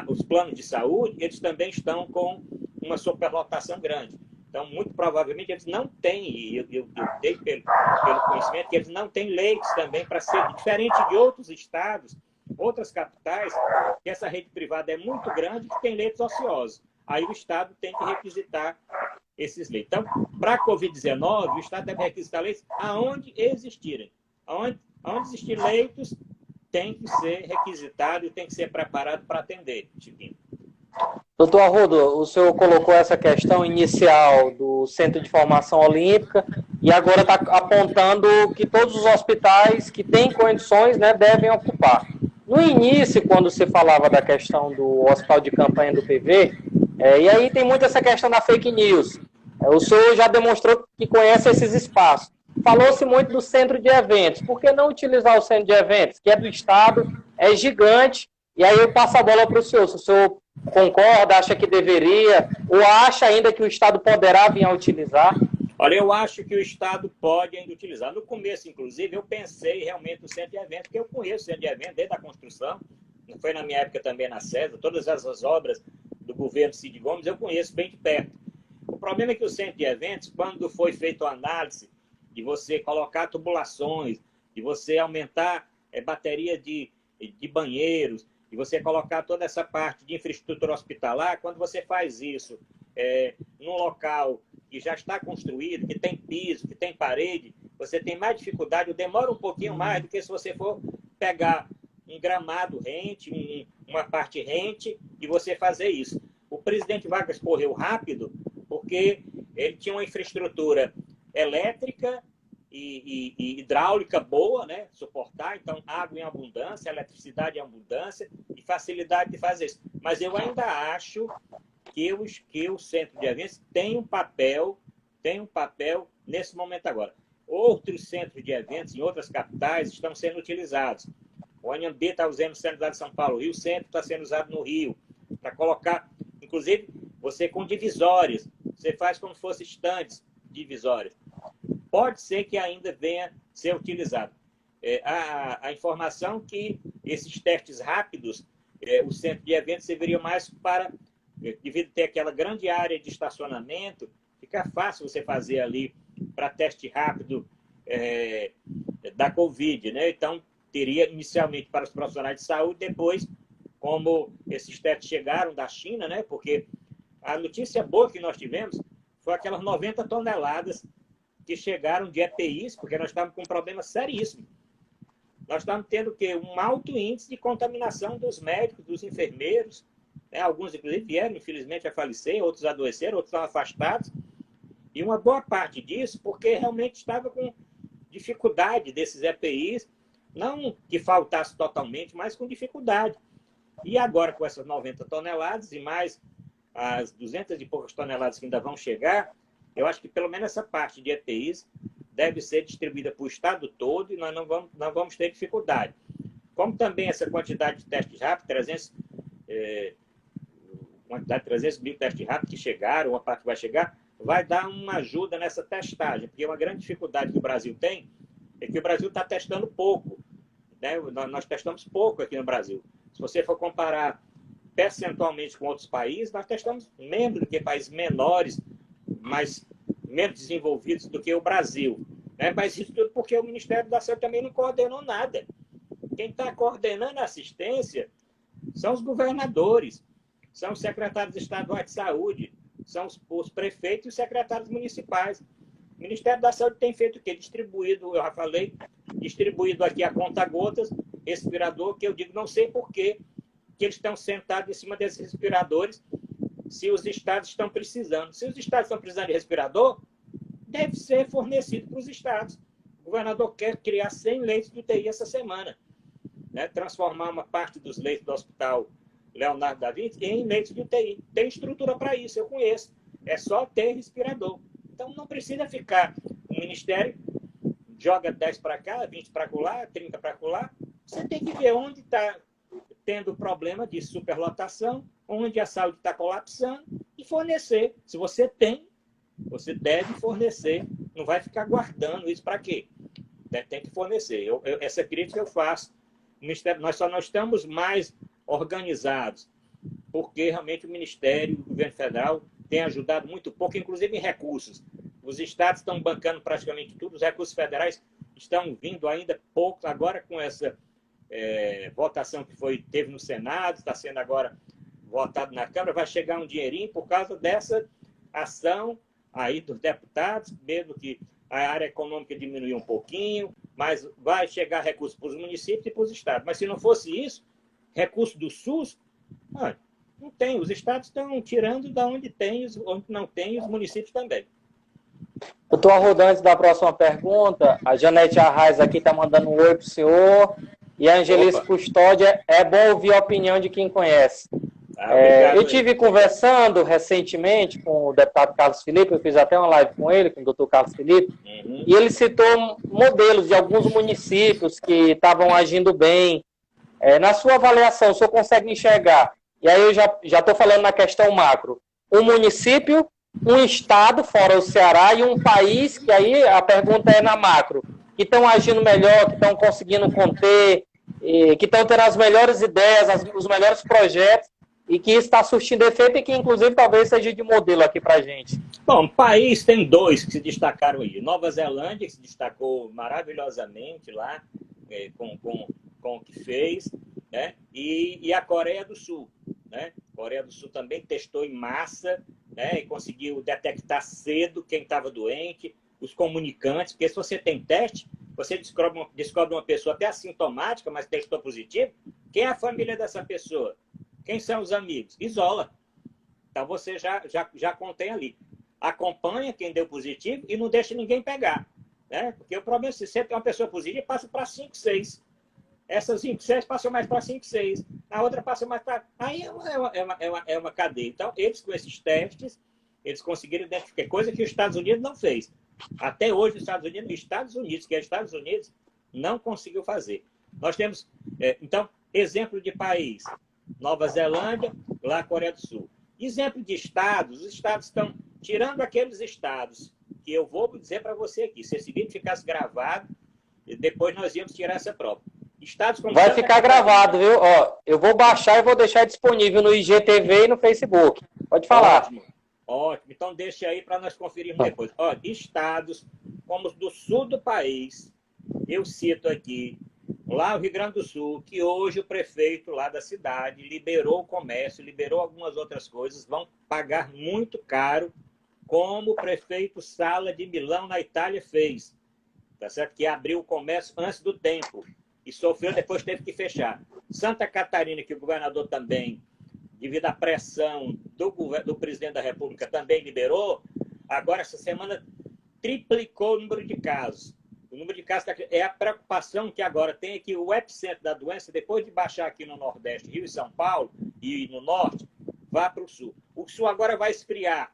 os planos de saúde, eles também estão com uma superlotação grande. Então, muito provavelmente, eles não têm, e eu dei pelo conhecimento, que eles não têm leitos também para ser diferente de outros estados, outras capitais, que essa rede privada é muito grande, que tem leitos ociosos. Aí o Estado tem que requisitar esses leitos. Então, para a Covid-19, o Estado deve requisitar leitos aonde existirem. Aonde existir leitos, tem que ser requisitado e tem que ser preparado para atender, Chiquinho.
Doutor Arruda, o senhor colocou essa questão inicial do Centro de Formação Olímpica e agora está apontando que todos os hospitais que têm condições, né, devem ocupar. No início, quando se falava da questão do hospital de campanha do PV, e aí tem muito essa questão da fake news, o senhor já demonstrou que conhece esses espaços. Falou-se muito do centro de eventos. Por que não utilizar o centro de eventos, que é do Estado, é gigante? E aí eu passo a bola para o senhor. Se o senhor concorda, acha que deveria, ou acha ainda que o Estado poderá vir a utilizar?
Olha, eu acho que o Estado pode ainda utilizar. No começo, inclusive, eu pensei realmente no centro de eventos, porque eu conheço o centro de eventos desde a construção. Foi na minha época também na César. Todas essas obras do governo Cid Gomes eu conheço bem de perto. O problema é que o centro de eventos, quando foi feita a análise de você colocar tubulações, de você aumentar bateria de banheiros, de você colocar toda essa parte de infraestrutura hospitalar, quando você faz isso num local que já está construído, que tem piso, que tem parede, você tem mais dificuldade, demora um pouquinho mais do que se você for pegar um gramado rente, uma parte rente, e você fazer isso. O presidente Vargas correu rápido porque ele tinha uma infraestrutura elétrica e hidráulica boa, né? Suportar, então água em abundância, eletricidade em abundância e facilidade de fazer isso. Mas eu ainda acho que o centro de eventos tem um papel nesse momento agora. Outros centros de eventos em outras capitais estão sendo utilizados. O Anhembi está sendo usado em São Paulo, o Rio Centro está sendo usado no Rio, para colocar, inclusive, você com divisórias, você faz como se fossem estandes divisórias. Pode ser que ainda venha ser utilizado. A informação que esses testes rápidos, o centro de eventos serviria mais para, devido ter aquela grande área de estacionamento, fica fácil você fazer ali para teste rápido da Covid, né? Então, teria inicialmente para os profissionais de saúde, depois, como esses testes chegaram da China, né? Porque a notícia boa que nós tivemos foi aquelas 90 toneladas que chegaram de EPIs, porque nós estávamos com um problema seríssimo. Nós estamos tendo um alto índice de contaminação dos médicos, dos enfermeiros, né? Alguns, inclusive, vieram, infelizmente, a falecer, outros adoeceram, outros estão afastados. E uma boa parte disso porque realmente estava com dificuldade desses EPIs, não que faltasse totalmente, mas com dificuldade. E agora, com essas 90 toneladas e mais as 200 e poucas toneladas que ainda vão chegar, eu acho que pelo menos essa parte de EPIs deve ser distribuída para o estado todo e nós não vamos ter dificuldade. Como também essa quantidade de testes rápidos, 300 mil testes rápidos que chegaram, uma parte que vai chegar, vai dar uma ajuda nessa testagem, porque uma grande dificuldade que o Brasil tem é que o Brasil está testando pouco, né? Nós testamos pouco aqui no Brasil. Se você for comparar percentualmente com outros países, nós testamos menos do que países menores, mas menos desenvolvidos do que o Brasil. Né? Mas isso tudo porque o Ministério da Saúde também não coordenou nada. Quem está coordenando a assistência São os governadores, são os secretários estaduais de saúde, são os prefeitos e os secretários municipais. O Ministério da Saúde tem feito o quê? Distribuído, eu já falei, distribuído aqui a conta-gotas, respirador, que eu digo, não sei por que eles estão sentados em cima desses respiradores, se os estados estão precisando. Se os estados estão precisando de respirador, deve ser fornecido para os estados. O governador quer criar 100 leitos de UTI essa semana, né? Transformar uma parte dos leitos do Hospital Leonardo da Vinci em leitos de UTI. Tem estrutura para isso, eu conheço. É só ter respirador. Então, não precisa ficar. O Ministério joga 10 para cá, 20 para lá, 30 para lá. Você tem que ver onde está tendo problema de superlotação, onde a saúde está colapsando e fornecer. Se você tem, você deve fornecer. Não vai ficar guardando isso para quê? Tem que fornecer. Essa crítica eu faço. O Ministério, nós só não estamos mais organizados, porque realmente o Ministério, o governo federal, tem ajudado muito pouco, inclusive em recursos. Os estados estão bancando praticamente tudo, os recursos federais estão vindo ainda pouco, agora com essa votação que teve no Senado, está sendo agora votado na Câmara, vai chegar um dinheirinho por causa dessa ação aí dos deputados, mesmo que a área econômica diminuiu um pouquinho, mas vai chegar recursos para os municípios e para os estados. Mas se não fosse isso, recurso do SUS, não tem. Os estados estão tirando da onde tem, onde não tem, os municípios também.
Doutor Arruda, antes da próxima pergunta, a Janete Arraes aqui está mandando um oi para o senhor. E a Angelice Custódia, é bom ouvir a opinião de quem conhece. Eu tive conversando recentemente com o deputado Carlos Felipe, eu fiz até uma live com ele, com o doutor Carlos Felipe, e ele citou modelos de alguns municípios que estavam agindo bem. Na sua avaliação, o senhor consegue enxergar? E aí eu já estou falando na questão macro. Um município, um estado, fora o Ceará, e um país, que aí a pergunta é na macro, que estão agindo melhor, que estão conseguindo conter, que estão tendo as melhores ideias, os melhores projetos, e que está surtindo efeito e que, inclusive, talvez seja de modelo aqui para a gente.
Bom, o país tem dois que se destacaram aí. Nova Zelândia, que se destacou maravilhosamente lá, com o que fez, né? E a Coreia do Sul, né? A Coreia do Sul também testou em massa, né? E conseguiu detectar cedo quem estava doente, os comunicantes, porque se você tem teste, você descobre uma pessoa até assintomática, mas testou positivo, quem é a família dessa pessoa? Quem são os amigos? Isola. Então você já contém ali. Acompanha quem deu positivo e não deixa ninguém pegar, né? Porque o problema é que se você tem uma pessoa positiva, passa para 5, 6. Essas 5, 6 passam mais para 5, 6. A outra passa mais para... Aí é uma cadeia. Então, eles com esses testes, eles conseguiram identificar coisa que os Estados Unidos não fez. Até hoje, os Estados Unidos, não conseguiu fazer. Nós temos... então, exemplo de país... Nova Zelândia, lá a Coreia do Sul. Exemplo de estados, os estados estão tirando aqueles estados que eu vou dizer para você aqui, se esse vídeo ficasse gravado, depois nós íamos tirar essa prova. Estados como
vai ficar gravado, viu? Ó, eu vou baixar e vou deixar disponível no IGTV e no Facebook. Pode falar.
Ótimo. Então deixa aí para nós conferirmos depois. Ó, estados como os do sul do país, eu cito aqui, lá no Rio Grande do Sul, que hoje o prefeito lá da cidade liberou o comércio, liberou algumas outras coisas, vão pagar muito caro, como o prefeito Sala de Milão, na Itália, fez. Tá certo? Que abriu o comércio antes do tempo e sofreu, depois teve que fechar. Santa Catarina, que o governador também, devido à pressão do presidente da República, também liberou, agora essa semana triplicou o número de casos. O número de casos é a preocupação que agora tem aqui, o epicentro da doença, depois de baixar aqui no Nordeste, Rio e São Paulo, e no Norte, vá para o Sul. O Sul agora vai esfriar,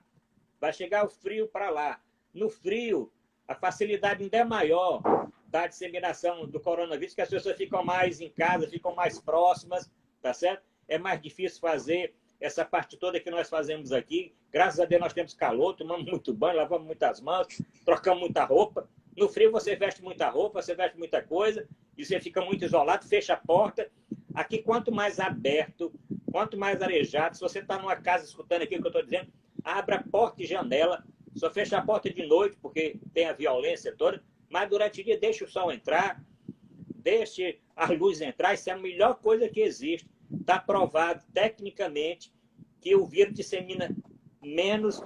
vai chegar o frio para lá. No frio, a facilidade ainda é maior da disseminação do coronavírus, que as pessoas ficam mais em casa, ficam mais próximas, tá certo? É mais difícil fazer essa parte toda que nós fazemos aqui. Graças a Deus nós temos calor, tomamos muito banho, lavamos muitas mãos, trocamos muita roupa. No frio você veste muita roupa, você veste muita coisa, e você fica muito isolado, fecha a porta. Aqui, quanto mais aberto, quanto mais arejado, se você está numa casa escutando aqui o que eu estou dizendo, abra porta e janela, só fecha a porta de noite, porque tem a violência toda, mas durante o dia deixa o sol entrar, deixe a luz entrar, isso é a melhor coisa que existe. está provado tecnicamente que o vírus dissemina menos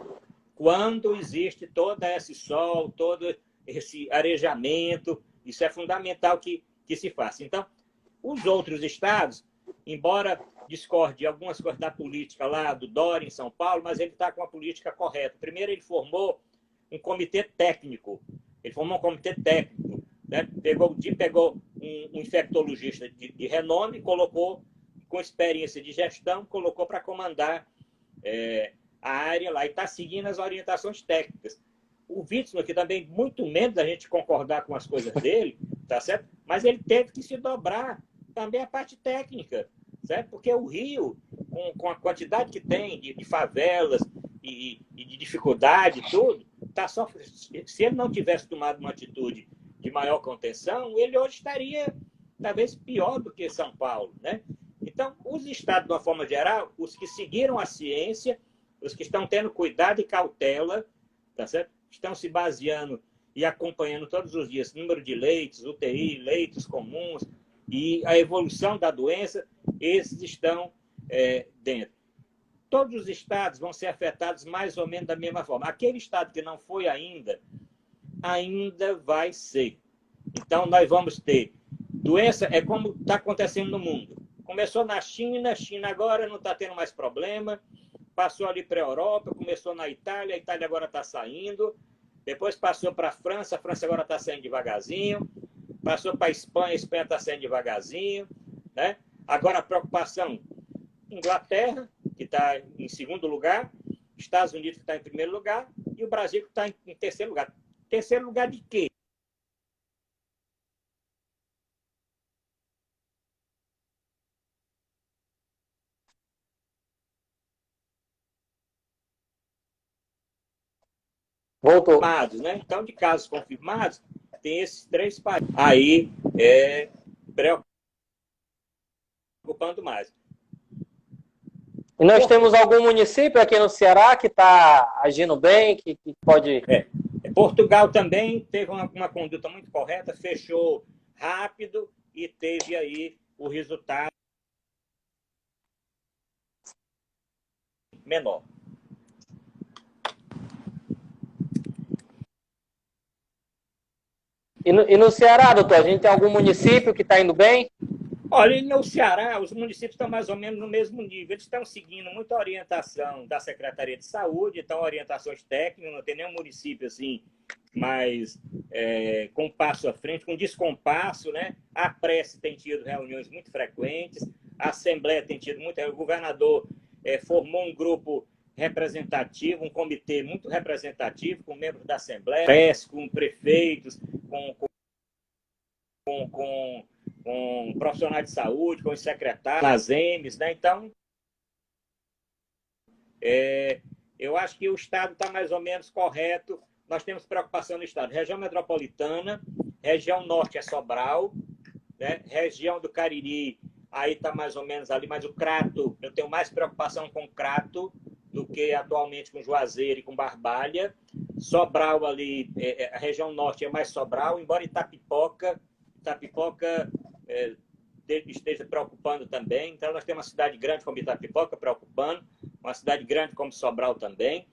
quando existe todo esse sol, todo esse arejamento. Isso é fundamental que se faça. Então, os outros estados, embora discorde de algumas coisas da política lá do Dória, em São Paulo, mas ele está com a política correta. Primeiro, ele formou um comitê técnico. Ele formou um comitê técnico. Né? Pegou um infectologista de renome, colocou, com experiência de gestão, colocou para comandar a área lá e está seguindo as orientações técnicas. O Witzel aqui também, muito menos da gente concordar com as coisas dele, tá certo? Mas ele teve que se dobrar também a parte técnica, certo? Porque o Rio, com a quantidade que tem de favelas e de dificuldade e tudo, tá só, se ele não tivesse tomado uma atitude de maior contenção, ele hoje estaria talvez pior do que São Paulo, né? Então, os estados, de uma forma geral, os que seguiram a ciência, os que estão tendo cuidado e cautela, tá certo? Estão se baseando e acompanhando todos os dias o número de leitos, UTI, leitos comuns e a evolução da doença, esses estão dentro. Todos os estados vão ser afetados mais ou menos da mesma forma. Aquele estado que não foi ainda vai ser. Então, nós vamos ter doença, é como está acontecendo no mundo. Começou na China, China agora não está tendo mais problema, passou ali para a Europa, começou na Itália, a Itália agora está saindo, depois passou para a França agora está saindo devagarzinho, passou para a Espanha está saindo devagarzinho, né? Agora a preocupação, Inglaterra, que está em segundo lugar, Estados Unidos, que está em primeiro lugar, e o Brasil, que está em terceiro lugar. Terceiro lugar de quê?
Voltou.
Né? Então, de casos confirmados, tem esses 3 países. Aí preocupando mais.
E nós temos algum município aqui no Ceará que está agindo bem, que pode...
Portugal também teve uma conduta muito correta, fechou rápido e teve aí o resultado menor.
E no Ceará, doutor, a gente tem algum município que está indo bem?
Olha, no Ceará, os municípios estão mais ou menos no mesmo nível. Eles estão seguindo muita orientação da Secretaria de Saúde, então orientações técnicas, não tem nenhum município assim, mas com passo à frente, com descompasso, né? A prece tem tido reuniões muito frequentes, a Assembleia tem tido muito... O governador formou um grupo representativo, um comitê muito representativo, com membros da Assembleia, com prefeitos, com profissionais de saúde, com os secretários, nas EMES, né? Então, eu acho que o Estado está mais ou menos correto. Nós temos preocupação no Estado. Região metropolitana, região norte é Sobral, né? Região do Cariri, aí está mais ou menos ali, mas o Crato, eu tenho mais preocupação com o Crato do que atualmente com Juazeiro e com Barbalha. Sobral ali, a região norte é mais Sobral, embora Itapipoca esteja preocupando também. Então, nós temos uma cidade grande como Itapipoca preocupando, uma cidade grande como Sobral também,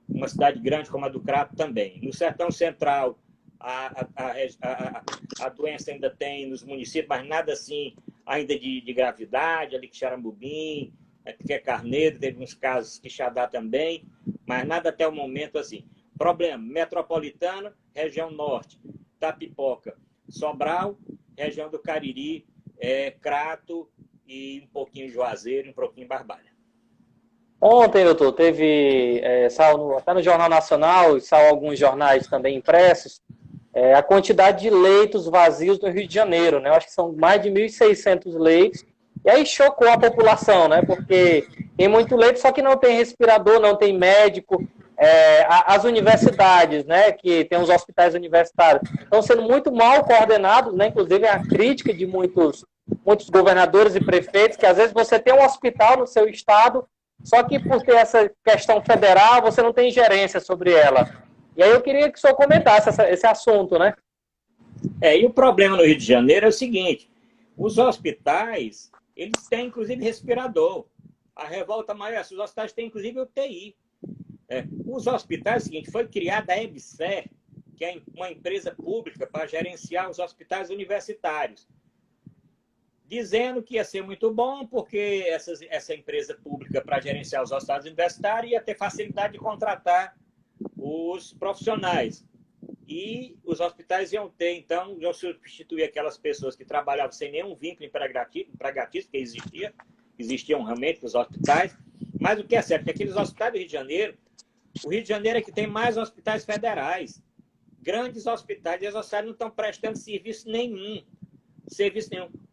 uma cidade grande como a do Crato também. No Sertão Central, a doença ainda tem nos municípios, mas nada assim ainda de gravidade, ali que Xarambubim, que é Carneiro, teve uns casos que Quixadá também, mas nada até o momento assim. Problema, metropolitana, região norte, Itapipoca, Sobral, região do Cariri, Crato e um pouquinho Juazeiro e um pouquinho Barbalha.
Ontem, doutor, saiu até no Jornal Nacional, saiu alguns jornais também impressos, a quantidade de leitos vazios no Rio de Janeiro, né? Eu acho que são mais de 1.600 leitos. E aí chocou a população, né? Porque tem muito leito, só que não tem respirador, não tem médico. As universidades, né? Que tem os hospitais universitários, estão sendo muito mal coordenados, né? Inclusive a crítica de muitos governadores e prefeitos, que às vezes você tem um hospital no seu estado, só que por ter essa questão federal, você não tem gerência sobre ela. E aí eu queria que o senhor comentasse esse assunto, né?
E o problema no Rio de Janeiro é o seguinte: os hospitais, eles têm, inclusive, respirador. A revolta maior é, os hospitais têm, inclusive, UTI. Os hospitais, é o seguinte, foi criada a EBSER, que é uma empresa pública para gerenciar os hospitais universitários, dizendo que ia ser muito bom, porque essa empresa pública para gerenciar os hospitais universitários ia ter facilidade de contratar os profissionais. E os hospitais iam ter, então, iam substituir aquelas pessoas que trabalhavam sem nenhum vínculo empregatício, que existiam realmente nos hospitais. Mas o que é certo é que aqueles hospitais do Rio de Janeiro, o Rio de Janeiro é que tem mais hospitais federais, grandes hospitais, e os hospitais não estão prestando serviço nenhum.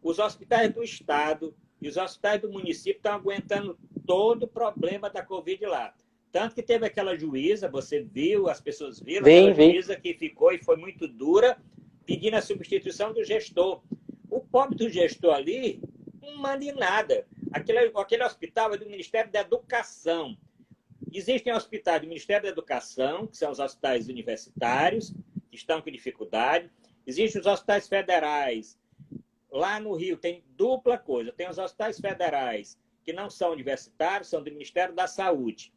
Os hospitais do Estado e os hospitais do município estão aguentando todo o problema da Covid lá. Tanto que teve aquela juíza, você viu, as pessoas viram, aquela juíza que ficou e foi muito dura, pedindo a substituição do gestor. O pobre do gestor ali não manda em nada. Aquele hospital é do Ministério da Educação. Existem hospitais do Ministério da Educação, que são os hospitais universitários, que estão com dificuldade. Existem os hospitais federais. Lá no Rio tem dupla coisa. Tem os hospitais federais, que não são universitários, são do Ministério da Saúde,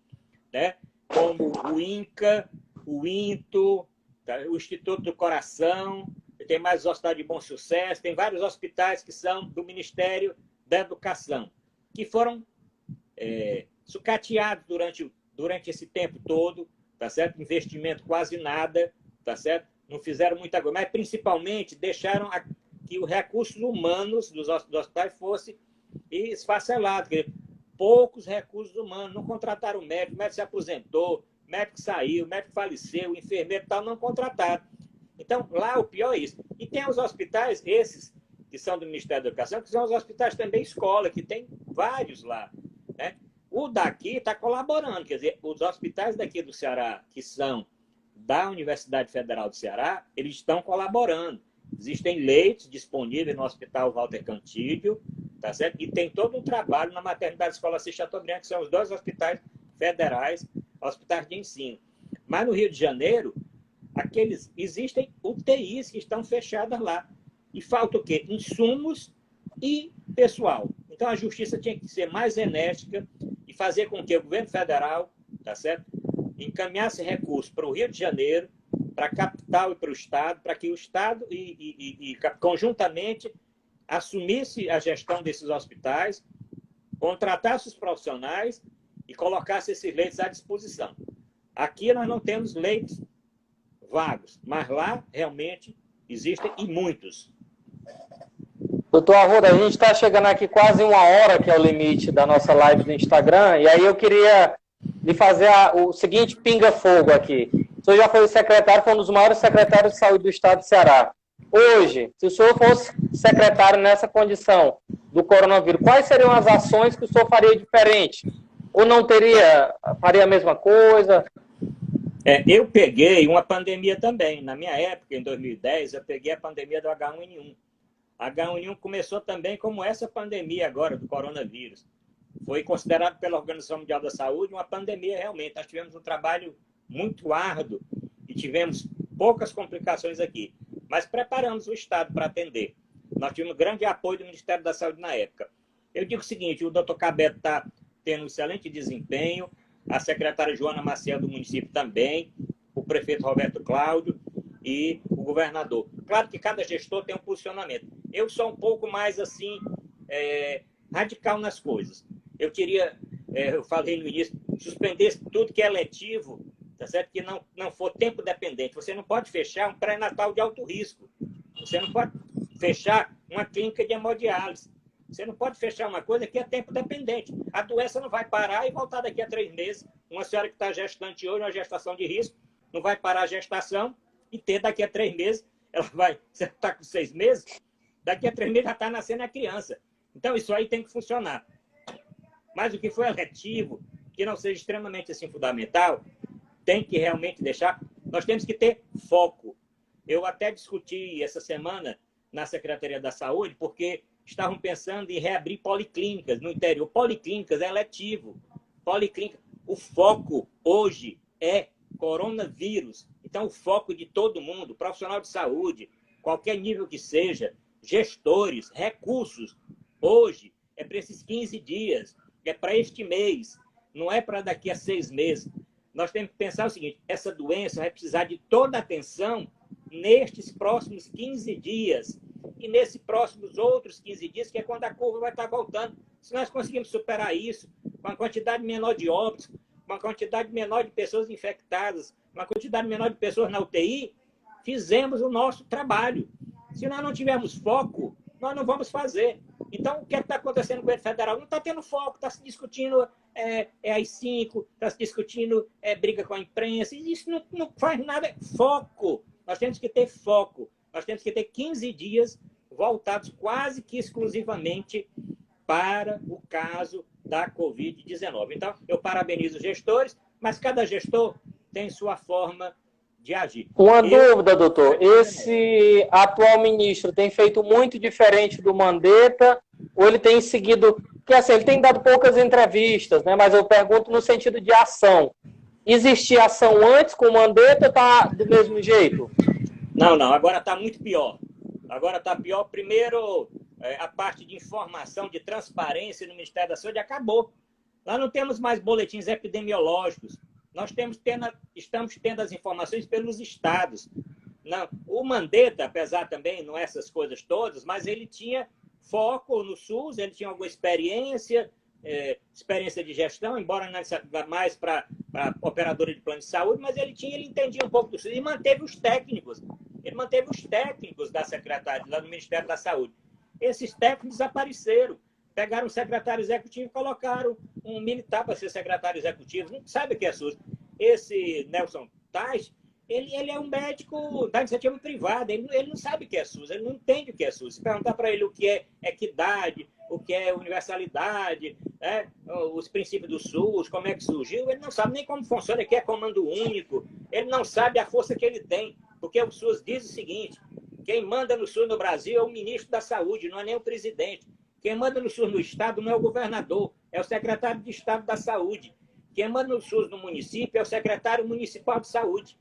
né? Como o INCA, o INTO, tá? O Instituto do Coração, tem mais os hospitais de Bom Sucesso, tem vários hospitais que são do Ministério da Educação, que foram sucateados durante esse tempo todo, tá certo? Investimento quase nada, tá certo? Não fizeram muita coisa, mas principalmente deixaram que os recursos humanos dos hospitais fossem esfacelados, poucos recursos humanos, não contrataram o médico se aposentou, o médico saiu, o médico faleceu, o enfermeiro tal, não contrataram. Então, lá o pior é isso. E tem os hospitais, esses que são do Ministério da Educação, que são os hospitais também escola, que tem vários lá, né? O daqui está colaborando, quer dizer, os hospitais daqui do Ceará, que são da Universidade Federal do Ceará, eles estão colaborando. Existem leitos disponíveis no Hospital Walter Cantídio, tá certo? E tem todo um trabalho na Maternidade Escola Assis Chateaubriand, que são os dois hospitais federais, hospitais de ensino. Mas no Rio de Janeiro, existem UTIs que estão fechadas lá. E falta o quê? Insumos e pessoal. Então a justiça tinha que ser mais enérgica e fazer com que o governo federal, tá certo, encaminhasse recursos para o Rio de Janeiro, para a capital e para o Estado, para que o Estado e conjuntamente assumisse a gestão desses hospitais, contratasse os profissionais e colocasse esses leitos à disposição. Aqui nós não temos leitos vagos, mas lá realmente existem e muitos.
Doutor Arruda, a gente está chegando aqui quase 1 hora, que é o limite da nossa live do Instagram, e aí eu queria lhe fazer o seguinte pinga-fogo aqui. O senhor já foi secretário, foi um dos maiores secretários de saúde do estado do Ceará. Hoje, se o senhor fosse secretário nessa condição do coronavírus, quais seriam as ações que o senhor faria diferente? Ou não faria a mesma coisa?
Eu peguei uma pandemia também. Na minha época, em 2010, eu peguei a pandemia do H1N1. A H1N1 começou também como essa pandemia agora, do coronavírus. Foi considerado pela Organização Mundial da Saúde uma pandemia realmente. Nós tivemos um trabalho muito árduo e tivemos poucas complicações aqui. Mas preparamos o Estado para atender. Nós tivemos grande apoio do Ministério da Saúde na época. Eu digo o seguinte, o doutor Cabeto está tendo um excelente desempenho, a secretária Joana Maciel do município também, o prefeito Roberto Cláudio e o governador. Claro que cada gestor tem um posicionamento. Eu sou um pouco mais assim, radical nas coisas. Eu falei no início, suspender tudo que é letivo, tá certo? Que não for tempo dependente. Você não pode fechar um pré-natal de alto risco. Você não pode fechar uma clínica de hemodiálise. Você não pode fechar uma coisa que é tempo dependente. A doença não vai parar e voltar daqui a 3 meses. Uma senhora que está gestante hoje, uma gestação de risco, não vai parar a gestação e ter daqui a 3 meses, você está com 6 meses, daqui a 3 meses já está nascendo a criança. Então, isso aí tem que funcionar. Mas o que for eletivo, que não seja extremamente assim, fundamental, tem que realmente deixar. Nós temos que ter foco. Eu até discuti essa semana na Secretaria da Saúde, porque estavam pensando em reabrir policlínicas no interior. Policlínicas é eletivo. Policlínica. O foco hoje é coronavírus. Então, o foco de todo mundo, profissional de saúde, qualquer nível que seja, gestores, recursos, hoje é para esses 15 dias, é para este mês, não é para daqui a 6 meses. Nós temos que pensar o seguinte, essa doença vai precisar de toda a atenção nestes próximos 15 dias e nesses próximos outros 15 dias, que é quando a curva vai estar voltando. Se nós conseguimos superar isso, com uma quantidade menor de óbitos, uma quantidade menor de pessoas infectadas, uma quantidade menor de pessoas na UTI, fizemos o nosso trabalho. Se nós não tivermos foco, nós não vamos fazer. Então, o que está acontecendo no governo federal? Não está tendo foco, está se discutindo AI-5, está se discutindo briga com a imprensa, e isso não faz nada. Foco. Nós temos que ter foco. Nós temos que ter 15 dias voltados quase que exclusivamente para o caso da Covid-19. Então, eu parabenizo os gestores, mas cada gestor tem sua forma de agir.
Uma dúvida, doutor. Esse atual ministro tem feito muito diferente do Mandetta, ou ele tem seguido... Porque, assim, ele tem dado poucas entrevistas, né? Mas eu pergunto no sentido de ação. Existia ação antes com o Mandetta ou está do mesmo jeito?
Não. Agora está muito pior. Agora está pior. Primeiro, a parte de informação, de transparência no Ministério da Saúde acabou. Lá não temos mais boletins epidemiológicos. Nós estamos tendo as informações pelos estados. Não, o Mandetta, apesar também, não essas coisas todas, mas ele tinha foco no SUS, ele tinha alguma experiência de gestão, embora não mais para operadora de plano de saúde, mas ele entendia um pouco do SUS e manteve os técnicos. Ele manteve os técnicos da secretaria, lá no Ministério da Saúde. Esses técnicos desapareceram. Pegaram um secretário executivo e colocaram um militar para ser secretário executivo. Não sabe o que é SUS. Esse Nelson Tais, ele é um médico da iniciativa privada. Ele não sabe o que é SUS, ele não entende o que é SUS. Se perguntar para ele o que é equidade, o que é universalidade, os princípios do SUS, como é que surgiu, ele não sabe nem como funciona, o que é comando único. Ele não sabe a força que ele tem. Porque o SUS diz o seguinte, quem manda no SUS no Brasil é o ministro da Saúde, não é nem o presidente. Quem manda no SUS no Estado não é o governador, é o secretário de Estado da Saúde. Quem manda no SUS no município é o secretário municipal de saúde.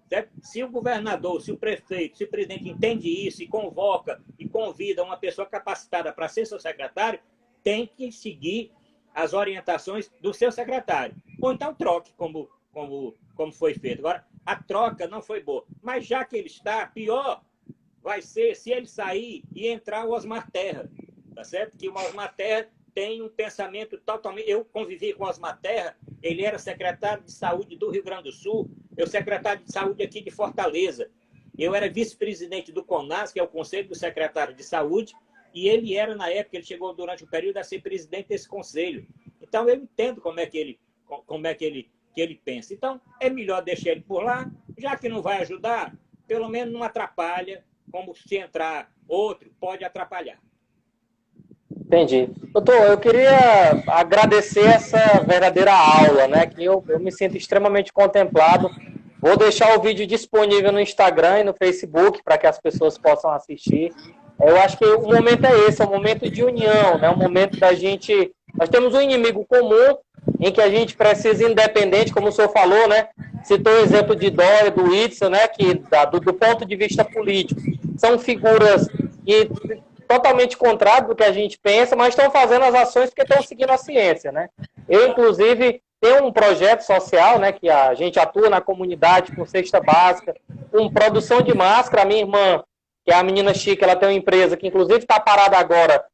Certo? Se o governador, se o prefeito, se o presidente entende isso e convoca e convida uma pessoa capacitada para ser seu secretário, tem que seguir as orientações do seu secretário. Ou então troque, como foi feito. Agora, a troca não foi boa. Mas já que ele está, pior vai ser se ele sair e entrar o Osmar Terra. Tá certo? Que o Osmar Terra tem um pensamento totalmente... Eu convivi com o Osmar Terra, ele era secretário de saúde do Rio Grande do Sul, eu secretário de saúde aqui de Fortaleza. Eu era vice-presidente do CONAS, que é o Conselho do Secretário de Saúde, e ele era, na época, ele chegou durante o período a ser presidente desse conselho. Então, eu entendo como é que ele pensa. Então, é melhor deixar ele por lá, já que não vai ajudar, pelo menos não atrapalha, como se entrar outro, pode atrapalhar.
Entendi. Doutor, eu queria agradecer essa verdadeira aula, né? Que eu me sinto extremamente contemplado. Vou deixar o vídeo disponível no Instagram e no Facebook para que as pessoas possam assistir. Eu acho que o momento é esse, é um momento de união, né? Um momento da gente... Nós temos um inimigo comum em que a gente precisa, independente, como o senhor falou, né? Citou o exemplo de Dória, do Whitson, né? Que do ponto de vista político, são figuras que... totalmente contrário do que a gente pensa, mas estão fazendo as ações porque estão seguindo a ciência, né? Eu, inclusive, tenho um projeto social, né, que a gente atua na comunidade com cesta básica, com produção de máscara. A minha irmã, que é a menina Chica, ela tem uma empresa que, inclusive, está parada agora,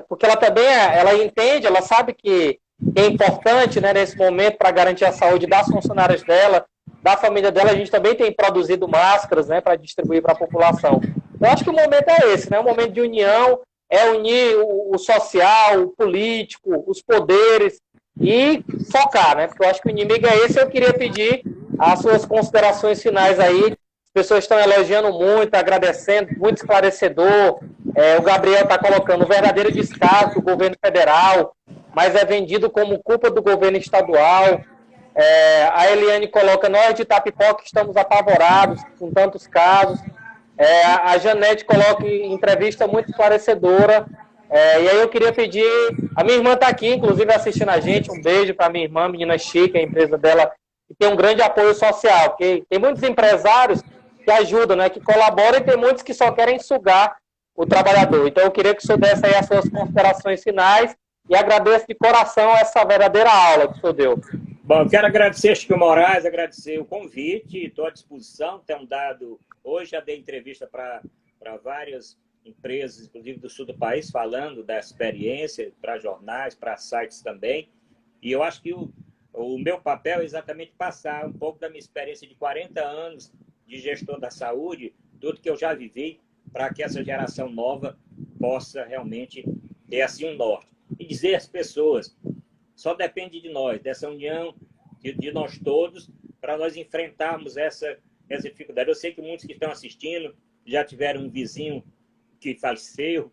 porque ela também, ela entende, ela sabe que é importante, né, nesse momento, para garantir a saúde das funcionárias dela, da família dela. A gente também tem produzido máscaras, né, para distribuir para a população. Eu acho que o momento é esse, né? Um momento de união, é unir o social, o político, os poderes e focar, né? Porque eu acho que o inimigo é esse. Eu queria pedir as suas considerações finais aí. As pessoas estão elogiando muito, agradecendo, muito esclarecedor. O Gabriel está colocando o verdadeiro descaso do governo federal, mas é vendido como culpa do governo estadual. A Eliane coloca, nós de Itapipoca estamos apavorados com tantos casos. A Janete coloca em entrevista muito esclarecedora. E aí eu queria pedir... A minha irmã está aqui, inclusive, assistindo a gente. Um beijo para a minha irmã, menina Chica, a empresa dela, que tem um grande apoio social. Porque tem muitos empresários que ajudam, né, que colaboram, e tem muitos que só querem sugar o trabalhador. Então, eu queria que o senhor desse aí as suas considerações finais e agradeço de coração essa verdadeira aula que o senhor deu.
Bom, eu quero agradecer, Chico Moraes, agradecer o convite, estou à disposição, tenho dado, hoje já dei entrevista para várias empresas, inclusive do sul do país, falando da experiência, para jornais, para sites também, e eu acho que o meu papel é exatamente passar um pouco da minha experiência de 40 anos de gestor da saúde, tudo que eu já vivi, para que essa geração nova possa realmente ter assim um norte. E dizer às pessoas, só depende de nós, dessa união de nós todos, para nós enfrentarmos essa dificuldade. Eu sei que muitos que estão assistindo já tiveram um vizinho que faleceu,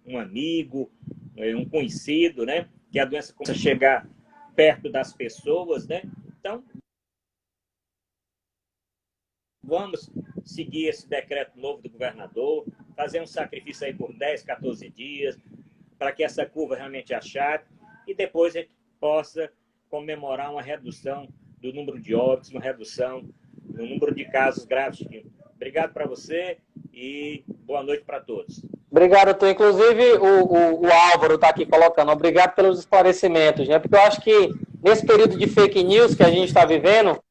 um amigo, um conhecido, né? Que a doença começa a chegar perto das pessoas, né? Então, vamos seguir esse decreto novo do governador, fazer um sacrifício aí por 10, 14 dias, para que essa curva realmente achate, e depois a gente possa comemorar uma redução do número de óbitos, uma redução no número de casos graves. Obrigado para você e boa noite para todos.
Obrigado, Arthur. Inclusive, o Álvaro está aqui colocando, obrigado pelos esclarecimentos, né? Porque eu acho que nesse período de fake news que a gente está vivendo,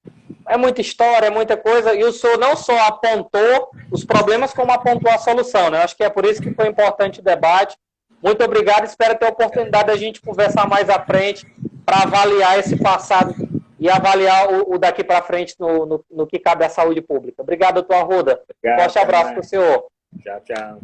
é muita história, é muita coisa, e o senhor não só apontou os problemas, como apontou a solução, né? Eu acho que é por isso que foi importante o debate. Muito obrigado, espero ter a oportunidade da gente conversar mais à frente para avaliar esse passado e avaliar o daqui para frente no que cabe à saúde pública. Obrigado, doutor Arruda. Forte abraço para o senhor.
Tchau, tchau.